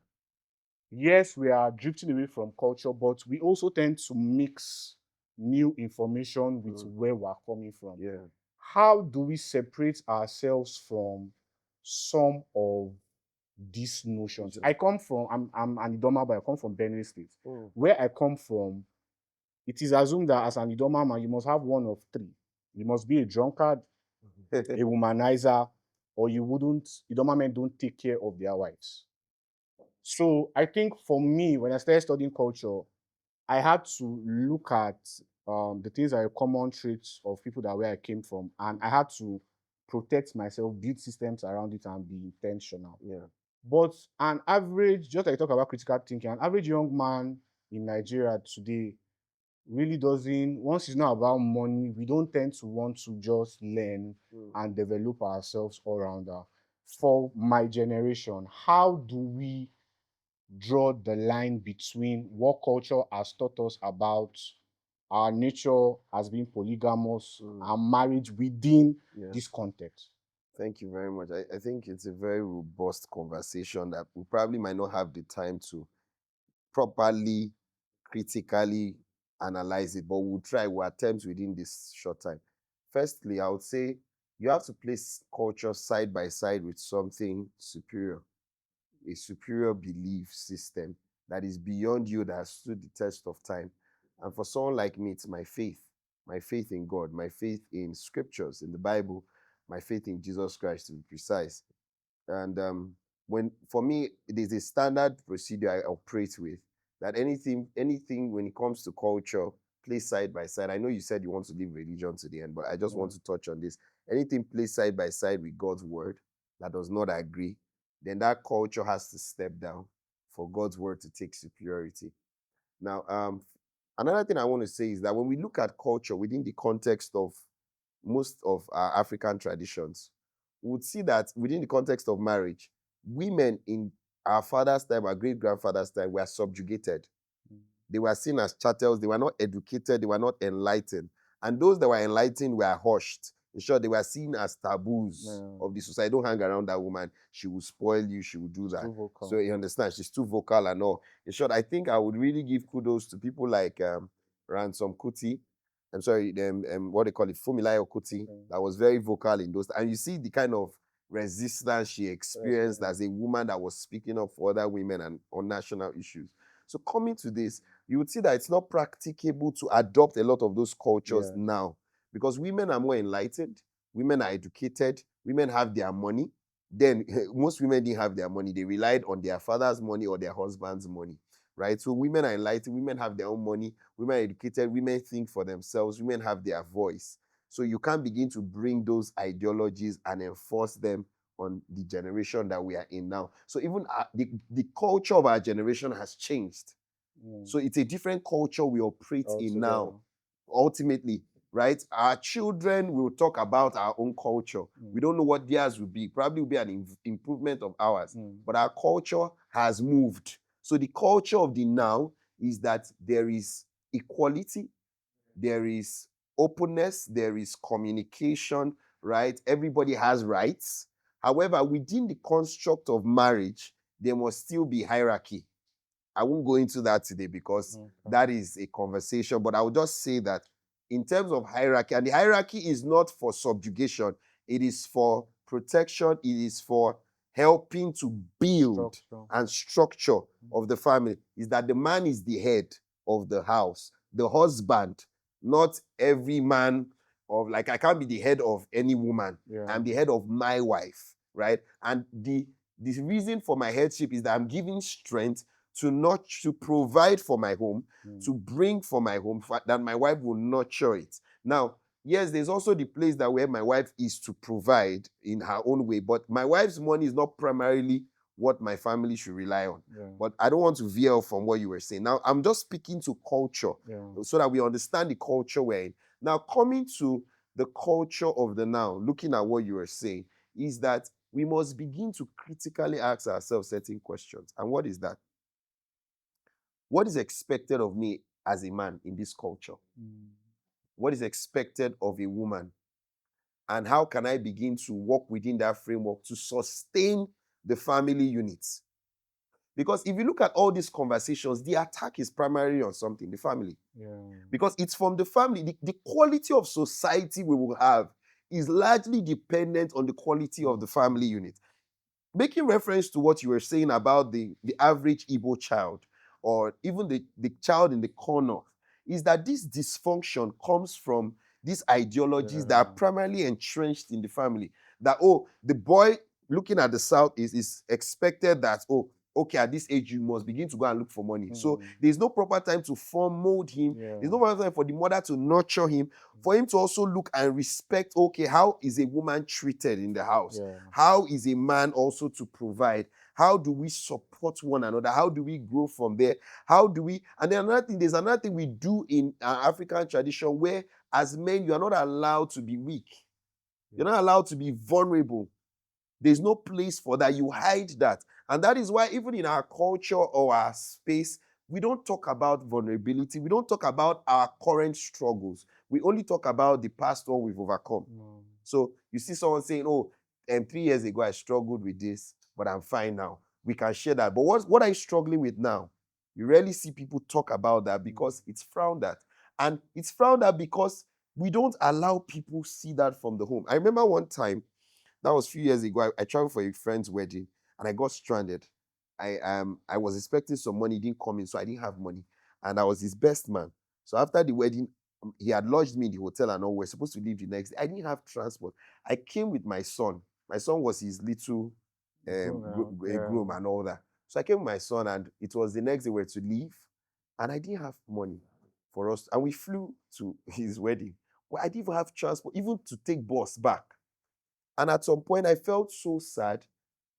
A: yes, we are drifting away from culture, but we also tend to mix new information with where we're coming from. How do we separate ourselves from some of these notions? I come from, I'm an Idoma, but I come from Benue State. Where I come from, it is assumed that as an Idoma man, you must have one of three. You must be a drunkard, a womanizer, or you wouldn't, Idoma men don't take care of their wives. So I think for me, when I started studying culture, I had to look at the things that are common traits of people that where I came from, and I had to protect myself, build systems around it, and be intentional. But an average, just like I talk about critical thinking, an average young man in Nigeria today really doesn't, once it's not about money, we don't tend to want to just learn and develop ourselves all around that. For my generation, how do we draw the line between what culture has taught us about our nature as being polygamous and marriage within this context?
B: Thank you very much. I think it's a very robust conversation that we probably might not have the time to properly, critically analyze it, but we'll attempt within this short time. Firstly, I would say you have to place culture side by side with something superior, a superior belief system that is beyond you, that has stood the test of time. And for someone like me, it's my faith in God, my faith in scriptures, in the Bible, my faith in Jesus Christ, to be precise. And for me, it is a standard procedure I operate with, that anything when it comes to culture, place side by side. I know you said you want to leave religion to the end, but I just want to touch on this. Anything placed side by side with God's word that does not agree, then that culture has to step down for God's word to take superiority. Now, another thing I want to say is that when we look at culture within the context of most of our African traditions, we would see that within the context of marriage, women in our father's time, our great-grandfather's time, were subjugated. They were seen as chattels. They were not educated. They were not enlightened. And those that were enlightened were hushed. In short, they were seen as taboos of the society. Don't hang around that woman. She will spoil you. She will do that. So you understand? She's too vocal and all. In short, I think I would really give kudos to people like Ransom Kuti. I'm sorry, what they call it, Fumilayo Kuti, that was very vocal in those. And you see the kind of resistance she experienced as a woman that was speaking up for other women and on national issues. So coming to this, you would see that it's not practicable to adopt a lot of those cultures now, because women are more enlightened, women are educated, women have their money. Then most women didn't have their money. They relied on their father's money or their husband's money, right? So women are enlightened, women have their own money, women are educated, women think for themselves, women have their voice. So you can't begin to bring those ideologies and enforce them on the generation that we are in now. So even the culture of our generation has changed. So it's a different culture we operate in now, ultimately, right? Our children will talk about our own culture. We don't know what theirs will be. Probably will be an improvement of ours. But our culture has moved. So the culture of the now is that there is equality, there is openness, there is communication, right? Everybody has rights. However, within the construct of marriage, there must still be hierarchy. I won't go into that today because that is a conversation, but I will just say that in terms of hierarchy, and the hierarchy is not for subjugation, it is for protection, it is for helping to build and structure of the family, is that the man is the head of the house, the husband, not every man of, like, I can't be the head of any woman. I'm the head of my wife, right? And the reason for my headship is that I'm giving strength to provide for my home, to bring for my home, that my wife will nurture it. Now, yes, there's also the place that where my wife is to provide in her own way, but my wife's money is not primarily what my family should rely on. But I don't want to veer off from what you were saying. Now, I'm just speaking to culture so that we understand the culture we're in. Now, coming to the culture of the now, looking at what you were saying, is that we must begin to critically ask ourselves certain questions. And what is that? What is expected of me as a man in this culture? What is expected of a woman? And how can I begin to work within that framework to sustain the family units? Because if you look at all these conversations, the attack is primarily on something, the family. Because it's from the family. The quality of society we will have is largely dependent on the quality of the family unit. Making reference to what you were saying about the average Igbo child, or even the child in the corner, is that this dysfunction comes from these ideologies that are primarily entrenched in the family. That, oh, the boy looking at the South is expected that, oh, okay, at this age, you must begin to go and look for money. So there's no proper time to mold him. There's no proper time for the mother to nurture him, for him to also look and respect, okay, how is a woman treated in the house? How is a man also to provide? How do we support one another? How do we grow from there? How do we... And then there's another thing we do in our African tradition where, as men, you are not allowed to be weak. You're not allowed to be vulnerable. There's no place for that. You hide that. And that is why even in our culture or our space, we don't talk about vulnerability. We don't talk about our current struggles. We only talk about the past one we've overcome. So you see someone saying, oh, 3 years ago I struggled with this, but I'm fine now. We can share that. But what are you struggling with now? You rarely see people talk about that because it's frowned at. And it's frowned at because we don't allow people see that from the home. I remember one time, that was a few years ago, I traveled for a friend's wedding and I got stranded. I was expecting some money, didn't come in, so I didn't have money. And I was his best man. So after the wedding, he had lodged me in the hotel and all. We're supposed to leave the next day. I didn't have transport. I came with my son. My son was his little groom and all that. So I came with my son and it was the next day we were to leave. And I didn't have money for us. And we flew to his wedding. Well, I didn't even have transport, even to take bus back. And at some point, I felt so sad.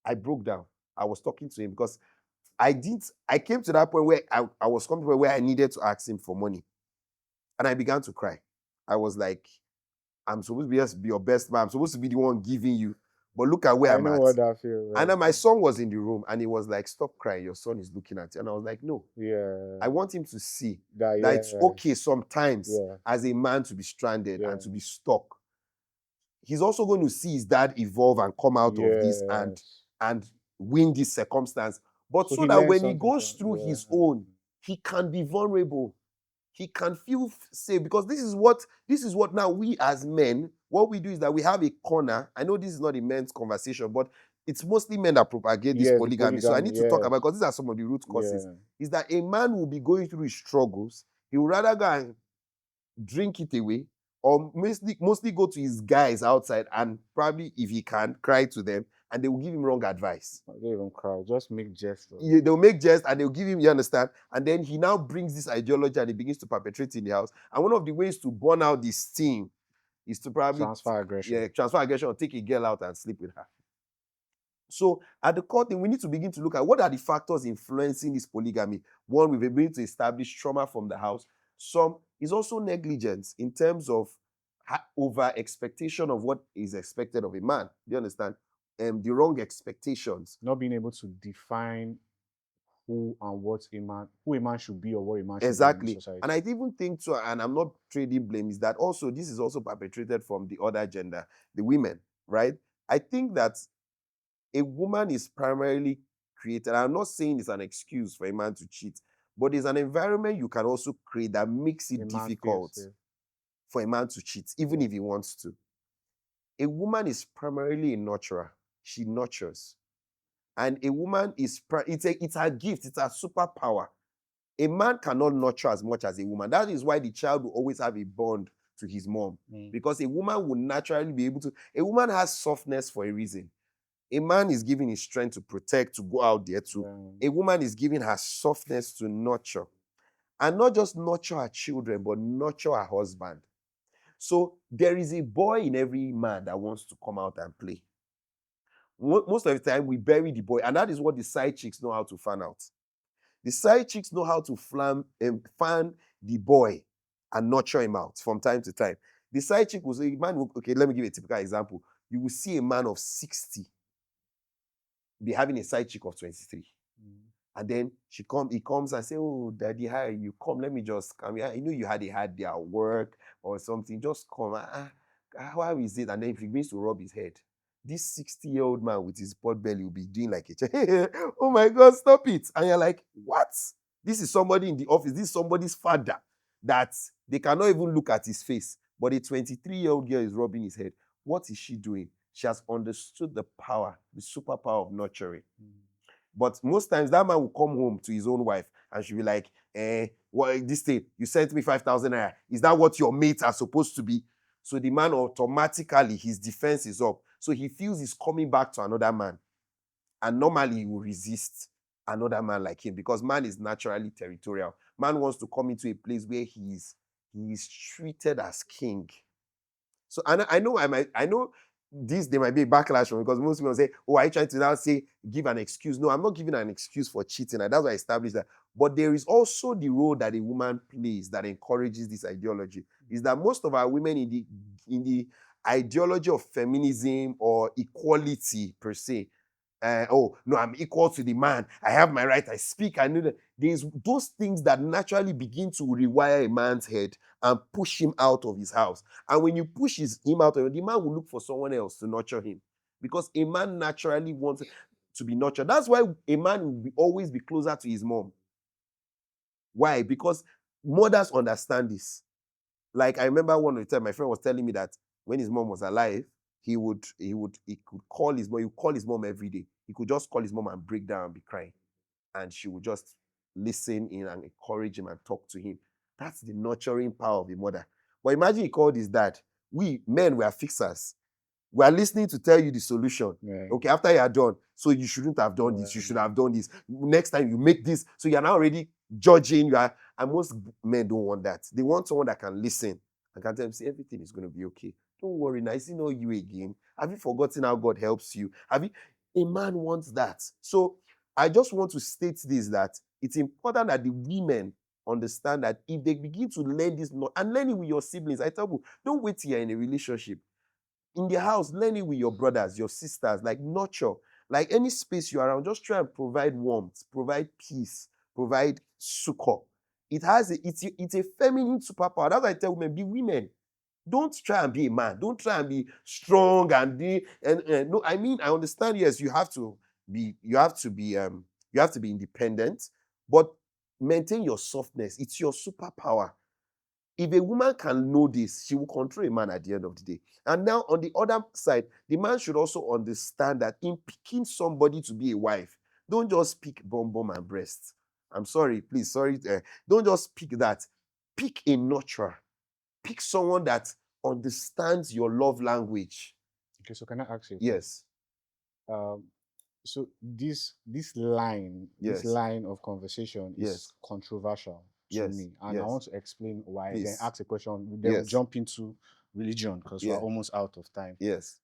B: I broke down. I was talking to him because I came to that point where I was coming to the point where I needed to ask him for money. And I began to cry. I was like, I'm supposed to be your best man. I'm supposed to be the one giving you. But look at where I'm at. I know what that feels like. And then my son was in the room and he was like, stop crying. Your son is looking at you. And I was like, no. I want him to see that it's okay sometimes as a man to be stranded and to be stuck. He's also going to see his dad evolve and come out of this and win this circumstance. But so that when he goes through his own, he can be vulnerable. He can feel safe, because this is what now we as men, what we do is that we have a corner. I know this is not a men's conversation, but it's mostly men that propagate this polygamy. So I need to talk about, because these are some of the root causes, is that a man will be going through his struggles. He would rather go and drink it away, or mostly go to his guys outside and probably, if he can, cry to them, and they will give him wrong advice.
A: They don't cry, just make jest.
B: They'll make jest and they'll give him, you understand? And then he now brings this ideology and he begins to perpetrate in the house. And one of the ways to burn out this steam is to probably
A: transfer aggression.
B: Yeah, transfer aggression, or take a girl out and sleep with her. So at the core thing, we need to begin to look at what are the factors influencing this polygamy. One, we've been able to establish trauma from the house. Some is also negligence in terms of over expectation of what is expected of a man. Do you understand? The wrong expectations.
A: Not being able to define who a man should be, or what a man should be in society.
B: And I even think too, and I'm not trading blame, is that also this is also perpetrated from the other gender, the women, right? I think that a woman is primarily created. I'm not saying it's an excuse for a man to cheat, but there's an environment you can also create that makes it difficult for a man to cheat, even if he wants to. A woman is primarily a nurturer. She nurtures. And a woman is, it's her gift, it's her superpower. A man cannot nurture as much as a woman. That is why the child will always have a bond to his mom. Because a woman will naturally be able to, a woman has softness for a reason. A man is giving his strength to protect, to go out there to. A woman is giving her softness to nurture. And not just nurture her children, but nurture her husband. So there is a boy in every man that wants to come out and play. Most of the time, we bury the boy. And that is what the side chicks know how to fan out. The side chicks know how to fan the boy and nurture him out from time to time. The side chick will say, man, okay, let me give you a typical example. You will see a man of 60 be having a side chick of 23. And then he comes and say, oh, daddy, hi, you come, let me just come here. You know you had a hard day at work or something. Just come. How is it? And then if he begins to rub his head, this 60-year-old man with his pot belly will be doing like a oh my God, stop it. And you're like, what? This is somebody in the office. This is somebody's father that they cannot even look at his face. But a 23-year-old girl is rubbing his head. What is she doing? She has understood the power, the superpower of nurturing. But most times that man will come home to his own wife and she'll be like, what this thing, you sent me 5,000 naira. Is that what your mates are supposed to be? So the man automatically, his defense is up. So he feels he's coming back to another man. And normally he will resist another man like him because man is naturally territorial. Man wants to come into a place where he is treated as king. So I know this, there might be a backlash from because most people say, oh, are you trying to now say, give an excuse? No, I'm not giving an excuse for cheating. And that's why I established that. But there is also the role that a woman plays that encourages this ideology. Is that most of our women in the ideology of feminism or equality per se, oh, no, I'm equal to the man. I have my right. I speak. I know that there's those things that naturally begin to rewire a man's head and push him out of his house. And when you push him out of it, the man will look for someone else to nurture him. Because a man naturally wants to be nurtured. That's why a man will always be closer to his mom. Why? Because mothers understand this. Like I remember one of the time my friend was telling me that when his mom was alive, he could call his mom. He would call his mom every day. He could just call his mom and break down and be crying. And she would just listen in and encourage him and talk to him. That's the nurturing power of a mother. But imagine he called his dad. We men were fixers. We are listening to tell you the solution. Yeah. Okay, after you are done, so you shouldn't have done this. You should have done this. Next time you make this. So you are now already judging. And most men don't want that. They want someone that can listen and can tell them, see, everything is going to be okay. Don't worry, now it's not you again. Have you forgotten how God helps you? A man wants that. So I just want to state this, that it's important that the women understand that if they begin to learn this, and learn it with your siblings, I tell you, don't wait till you're in a relationship. In the house, learn it with your brothers, your sisters, like nurture. Like any space you're around, just try and provide warmth, provide peace, provide succor. It's a feminine superpower. That's why I tell women, be women. Don't try and be a man. Don't try and be strong and no. I mean, I understand. Yes, you have to be independent, but maintain your softness. It's your superpower. If a woman can know this, she will control a man at the end of the day. And now, on the other side, the man should also understand that in picking somebody to be a wife, don't just pick bum and breast. I'm sorry, please, sorry. Don't just pick that. Pick a nurturer. Pick someone that understands your love language.
A: Okay, so can I ask you?
B: Yes.
A: So this line of conversation is controversial to me, and I want to explain why. Please. Then ask a question. Then we'll jump into religion because we're almost out of time.
B: Yes.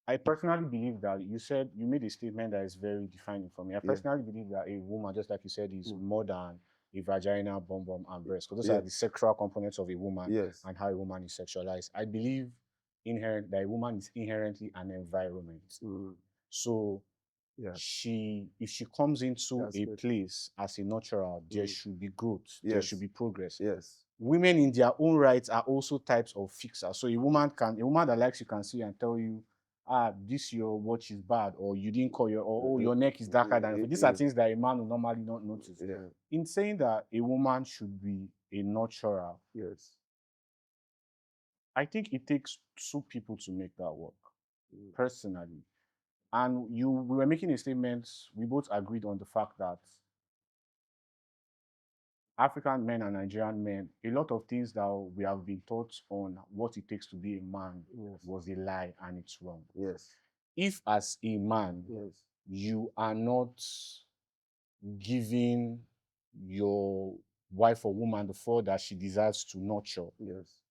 A: I personally believe that you made a statement that is very defining for me. I personally believe that a woman, just like you said, is more than a vagina, bum, and breast. Because those are the sexual components of a woman and how a woman is sexualized. I believe that a woman is inherently an environment. So if she comes into a place as a nurturer, there should be growth. There should be progress.
B: Yes.
A: Women in their own rights are also types of fixers. So a woman that likes you can see and tell you, this your watch is bad, or you didn't call your neck is darker than. These are things that a man will normally not notice. In saying that a woman should be a nurturer,
B: Yes.
A: I think it takes two people to make that work, personally. And we were making a statement, we both agreed on the fact that African men and Nigerian men, a lot of things that we have been taught on what it takes to be a man was a lie and it's wrong.
B: Yes.
A: If as a man, you are not giving your wife or woman the thought that she desires to nurture,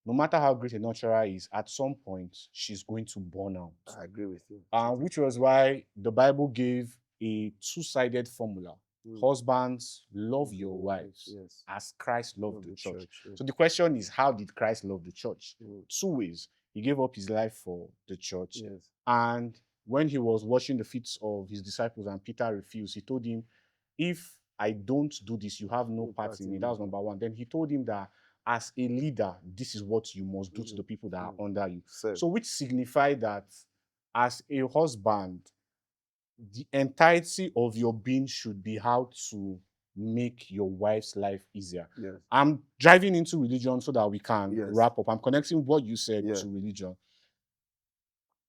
A: no matter how great a nurturer is, at some point she's going to burn out.
B: I agree with you.
A: Which was why the Bible gave a two-sided formula. Husbands, love your wives as Christ loved the church. So the question is, how did Christ love the church? Two ways. He gave up his life for the church. And when he was washing the feet of his disciples and Peter refused, he told him, if I don't do this, you have no part in it. That was number one. Then he told him that as a leader, this is what you must do to the people that are under you. So which signified that as a husband, the entirety of your being should be how to make your wife's life easier. I'm driving into religion so that we can wrap up. I'm connecting what you said to religion.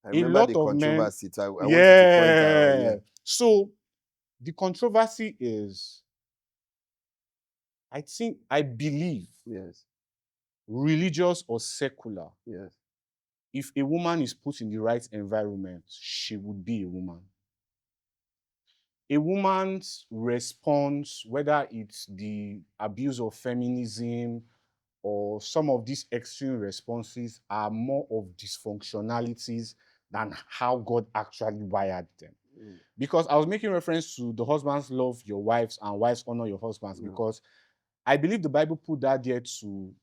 B: I remember
A: a lot
B: the
A: of
B: controversy.
A: Men,
B: I wanted to point out.
A: So the controversy is, I believe, religious or secular, if a woman is put in the right environment, she would be a woman. A woman's response, whether it's the abuse of feminism or some of these extreme responses, are more of dysfunctionalities than how God actually wired them. Because I was making reference to the husbands love your wives and wives honor your husbands, because I believe the Bible put that there to,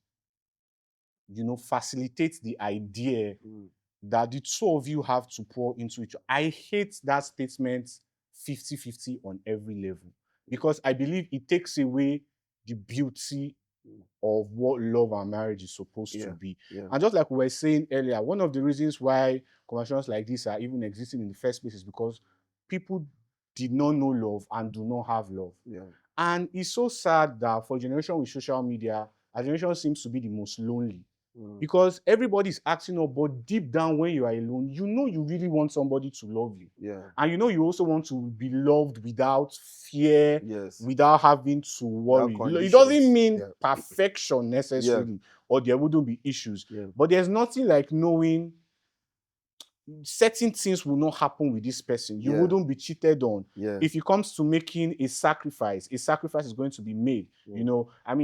A: facilitate the idea that the two of you have to pour into each other. I hate that statement 50-50 on every level, because I believe it takes away the beauty of what love and marriage is supposed to be. And just like we were saying earlier, one of the reasons why conversations like this are even existing in the first place is because people did not know love and do not have love. And it's so sad that for a generation with social media, our generation seems to be the most lonely. Because everybody's acting up, but deep down when you are alone, you really want somebody to love you. And you also want to be loved without fear, without having to worry. It doesn't mean perfection necessarily, or there wouldn't be issues. But there's nothing like knowing certain things will not happen with this person. You wouldn't be cheated on. If it comes to making a sacrifice is going to be made.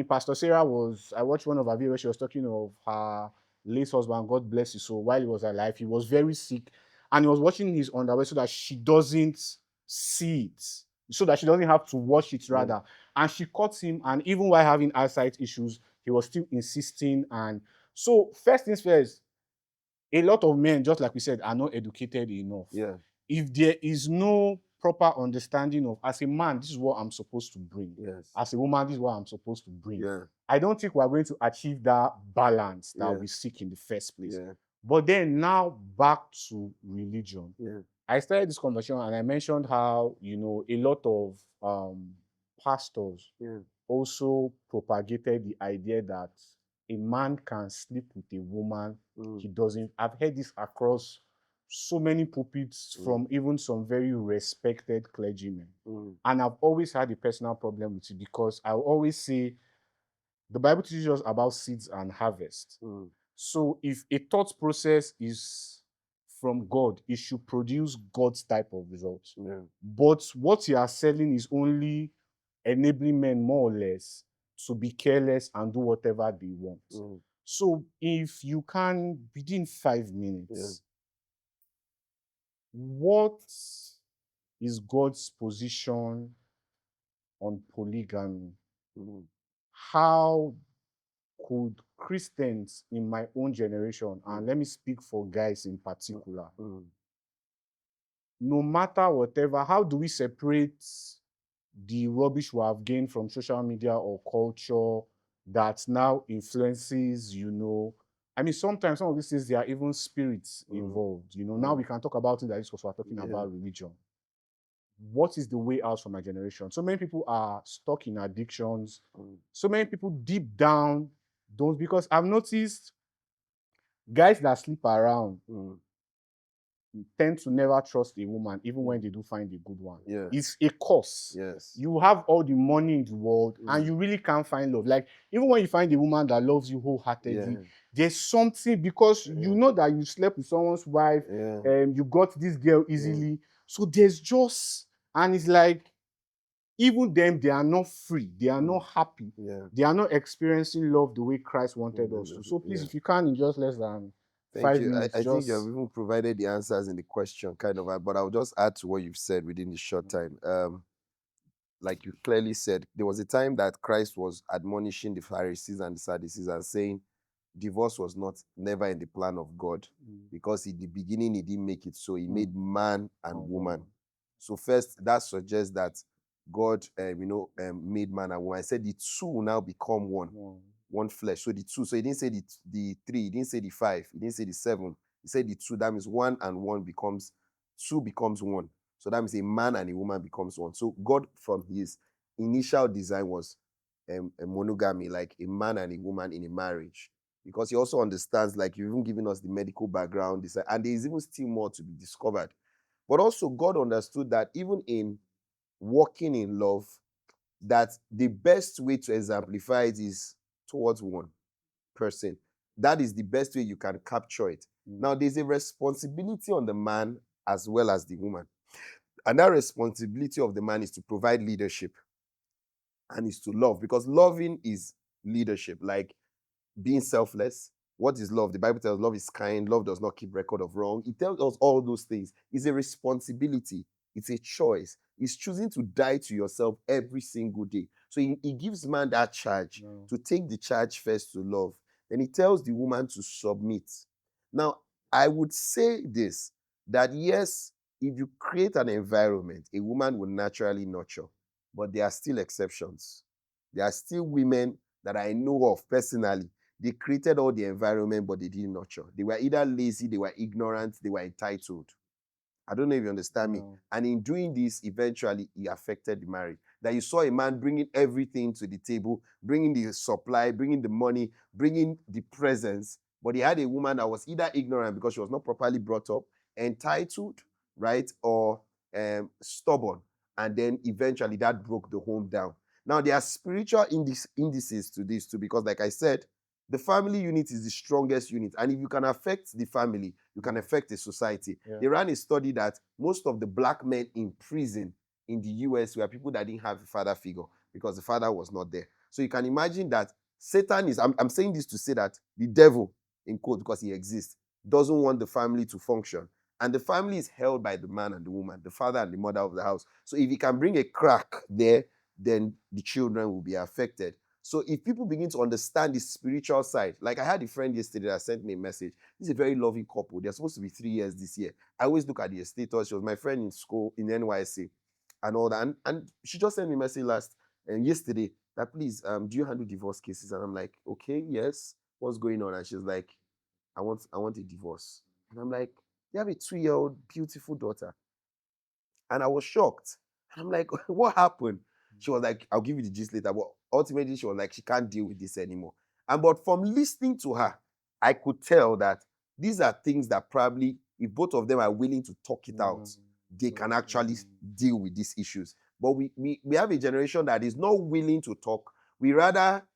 A: Pastor Sarah I watched one of her videos where she was talking of her late husband, God bless his soul, while he was alive. He was very sick and he was watching his underwear so that she doesn't see it, so that she doesn't have to wash it rather. And she caught him, and even while having eyesight issues, he was still insisting. And so first things first, a lot of men, just like we said, are not educated enough. If there is no proper understanding of, as a man, this is what I'm supposed to bring. As a woman, this is what I'm supposed to bring. I don't think we're going to achieve that balance that we seek in the first place. But then now back to religion. I started this conversation and I mentioned how, a lot of pastors also propagated the idea that a man can sleep with a woman he doesn't. I've heard this across so many pulpits from even some very respected clergymen. And I've always had a personal problem with it, because I always say the Bible teaches us about seeds and harvest. So if a thought process is from God, it should produce God's type of results. But what you are selling is only enabling men more or less to be careless and do whatever they want. So if you can, within 5 minutes, what is God's position on polygamy? How could Christians in my own generation, and let me speak for guys in particular, no matter whatever, how do we separate the rubbish we have gained from social media or culture that now influences, sometimes some of these things, there are even spirits involved. Now we can talk about it like this because we're talking about religion. what is the way out for my generation? So many people are stuck in addictions. So many people deep down don't, because I've noticed guys that sleep around tend to never trust a woman, even when they do find a good one.
B: Yeah.
A: It's a curse.
B: Yes.
A: You have all the money in the world and you really can't find love. Like, even when you find a woman that loves you wholeheartedly, there's something, because you know that you slept with someone's wife, you got this girl easily. So there's just, and it's like, even them, they are not free. They are not happy. They are not experiencing love the way Christ wanted us to. So please, if you can, in just less than
B: Thank
A: 5
B: you.
A: minutes,
B: I think
A: just...
B: you have even provided the answers in the question, kind of, but I'll just add to what you've said within the short time. Like you clearly said, there was a time that Christ was admonishing the Pharisees and the Sadducees and saying divorce was never in the plan of God, because in the beginning he didn't make it so. He made man and woman. So first, that suggests that God, made man and woman. I said the two will now become one flesh. So the two. So he didn't say the three. He didn't say the five. He didn't say the seven. He said the two. That means one and one becomes two, becomes one. So that means a man and a woman becomes one. So God, from his initial design, was a monogamy, like a man and a woman in a marriage. Because he also understands, like you've even given us the medical background, and there is even still more to be discovered. But also God understood that even in walking in love, that the best way to exemplify it is towards one person. That is the best way you can capture it. Now, there's a responsibility on the man as well as the woman. And that responsibility of the man is to provide leadership and is to love, because loving is leadership, like being selfless. What is love? The Bible tells love is kind, love does not keep record of wrong. It tells us all those things. It's a responsibility. It's a choice. It's choosing to die to yourself every single day. So he gives man that charge to take the charge first to love. Then he tells the woman to submit. Now, I would say this, that yes, if you create an environment, a woman will naturally nurture, but there are still exceptions. There are still women that I know of personally. They created all the environment, but they didn't nurture. They were either lazy, they were ignorant, they were entitled. I don't know if you understand me. And in doing this, eventually, it affected the marriage. That you saw a man bringing everything to the table, bringing the supply, bringing the money, bringing the presence. But he had a woman that was either ignorant because she was not properly brought up, entitled, right, or stubborn. And then eventually that broke the home down. Now, there are spiritual indices to this too, because like I said, the family unit is the strongest unit. And if you can affect the family, you can affect the society. They ran a study that most of the black men in prison in the US were people that didn't have a father figure because the father was not there. So you can imagine that Satan is, I'm saying this to say that the devil, in quote, because he exists, doesn't want the family to function. And the family is held by the man and the woman, the father and the mother of the house. So if he can bring a crack there, then the children will be affected. So if people begin to understand the spiritual side, like I had a friend yesterday that sent me a message. This is a very loving couple. They're supposed to be 3 years this year. I always look at their status. She was my friend in school, in NYC and all that. And she just sent me a message yesterday that, please, do you handle divorce cases? And I'm like, okay, yes. What's going on? And she's like, I want a divorce. And I'm like, you have a 2-year-old beautiful daughter. And I was shocked. And I'm like, what happened? She was like, I'll give you the gist later. But ultimately, she was like, she can't deal with this anymore. But from listening to her, I could tell that these are things that probably, if both of them are willing to talk it out, they can actually deal with these issues. But we have a generation that is not willing to talk. We rather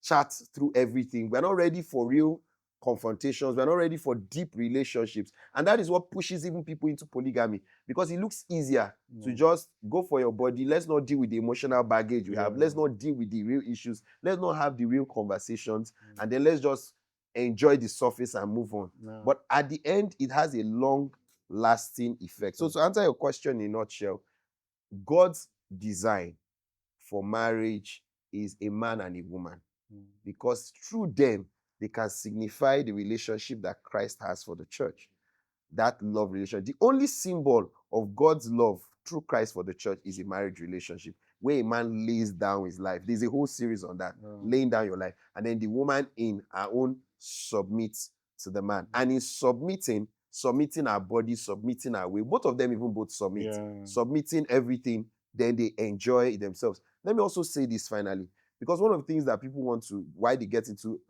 B: chat through everything. We're not ready for real confrontations. We're not ready for deep relationships. And that is what pushes even people into polygamy, because it looks easier to just go for your body. Let's not deal with the emotional baggage we have. Let's not deal with the real issues. Let's not have the real conversations. And then let's just enjoy the surface and move on. But at the end, it has a long-lasting effect. So to answer your question in a nutshell, God's design for marriage is a man and a woman. Because through them, they can signify the relationship that Christ has for the church. That love relationship. The only symbol of God's love through Christ for the church is a marriage relationship, where a man lays down his life. There's a whole series on that, laying down your life. And then the woman in her own submits to the man. And in submitting, submitting our body, submitting our way. Both of them even both submit,
A: Yeah.
B: submitting everything, then they enjoy themselves. Let me also say this finally, because one of the things that people want to, why they get into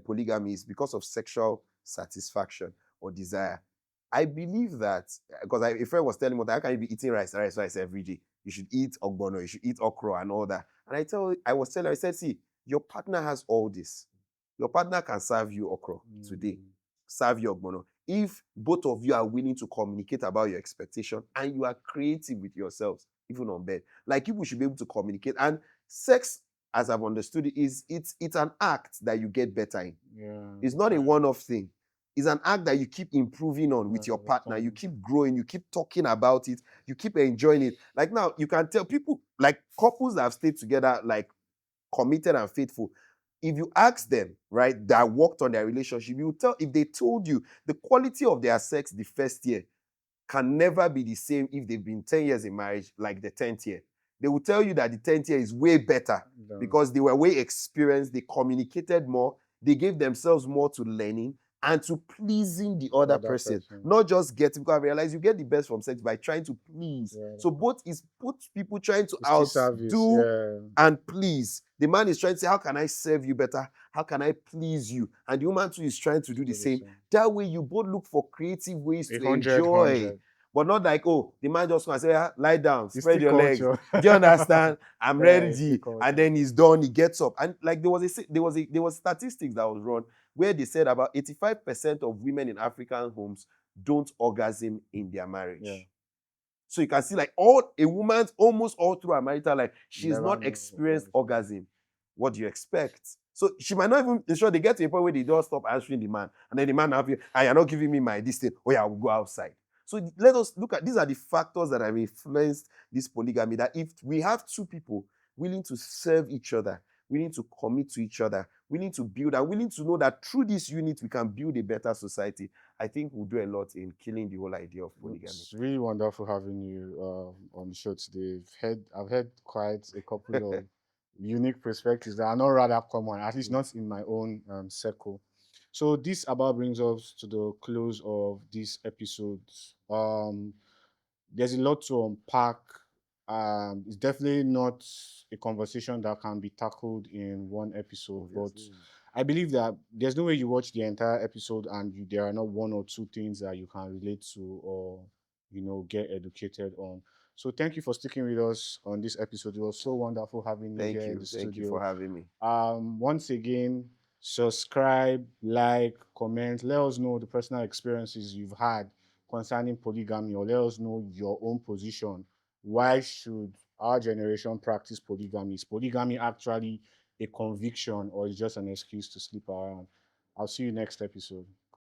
B: polygamy is because of sexual satisfaction or desire. I believe that, because a friend was telling me, how can you be eating rice every day? You should eat ogbono, you should eat okra and all that. And I was telling her, I said, see, your partner has all this. Your partner can serve you okra today, serve you ogbono. If both of you are willing to communicate about your expectation and you are creative with yourselves, even on bed, like people should be able to communicate. And sex, as I've understood it, it's an act that you get better in.
A: Yeah.
B: It's not a one-off thing. It's an act that you keep improving on with your partner. You keep growing, you keep talking about it, you keep enjoying it. Like now, you can tell people, like couples that have stayed together, like committed and faithful, if you ask them, right, that worked on their relationship, you tell, if they told you the quality of their sex the first year can never be the same if they've been 10 years in marriage, like the 10th year. They will tell you that the 10th year is way better because they were way experienced, they communicated more, they gave themselves more to learning and to pleasing the other person. Not just getting, because I realize you get the best from sex by trying to please. So both people trying to outdo and please. The man is trying to say, how can I serve you better? How can I please you? And the woman too is trying to do the same. That way you both look for creative ways to enjoy. But not like, oh, the man just going to say, lie down, spread your legs. Do you understand? I'm ready. And then he's done, he gets up. And like there was statistics that was run where they said about 85% of women in African homes don't orgasm in their marriage. Yeah. So you can see like a woman's almost all through her marital life, she's not experienced orgasm. What do you expect? So she might not even ensure they get to a point where they don't stop answering the man. And then the man have you, you're not giving me my this thing. Oh yeah, I will go outside. So let us look at, these are the factors that have influenced this polygamy, that if we have two people willing to serve each other, willing to commit to each other, willing to build, and willing to know that through this unit we can build a better society, I think we'll do a lot in killing the whole idea of polygamy.
A: It's really wonderful having you on the show today. I've heard quite a couple of unique perspectives that are not rather common, at least not in my own circle. So this about brings us to the close of this episode. There's a lot to unpack. It's definitely not a conversation that can be tackled in one episode, but I believe that there's no way you watch the entire episode and there are not one or two things that you can relate to or, get educated on. So thank you for sticking with us on this episode. It was so wonderful having you here in the studio.
B: Thank you for having me.
A: Once again, subscribe, like, comment. Let us know the personal experiences you've had concerning polygamy, or let us know your own position. Why should our generation practice polygamy? Is polygamy actually a conviction, or is just an excuse to sleep around? I'll see you next episode.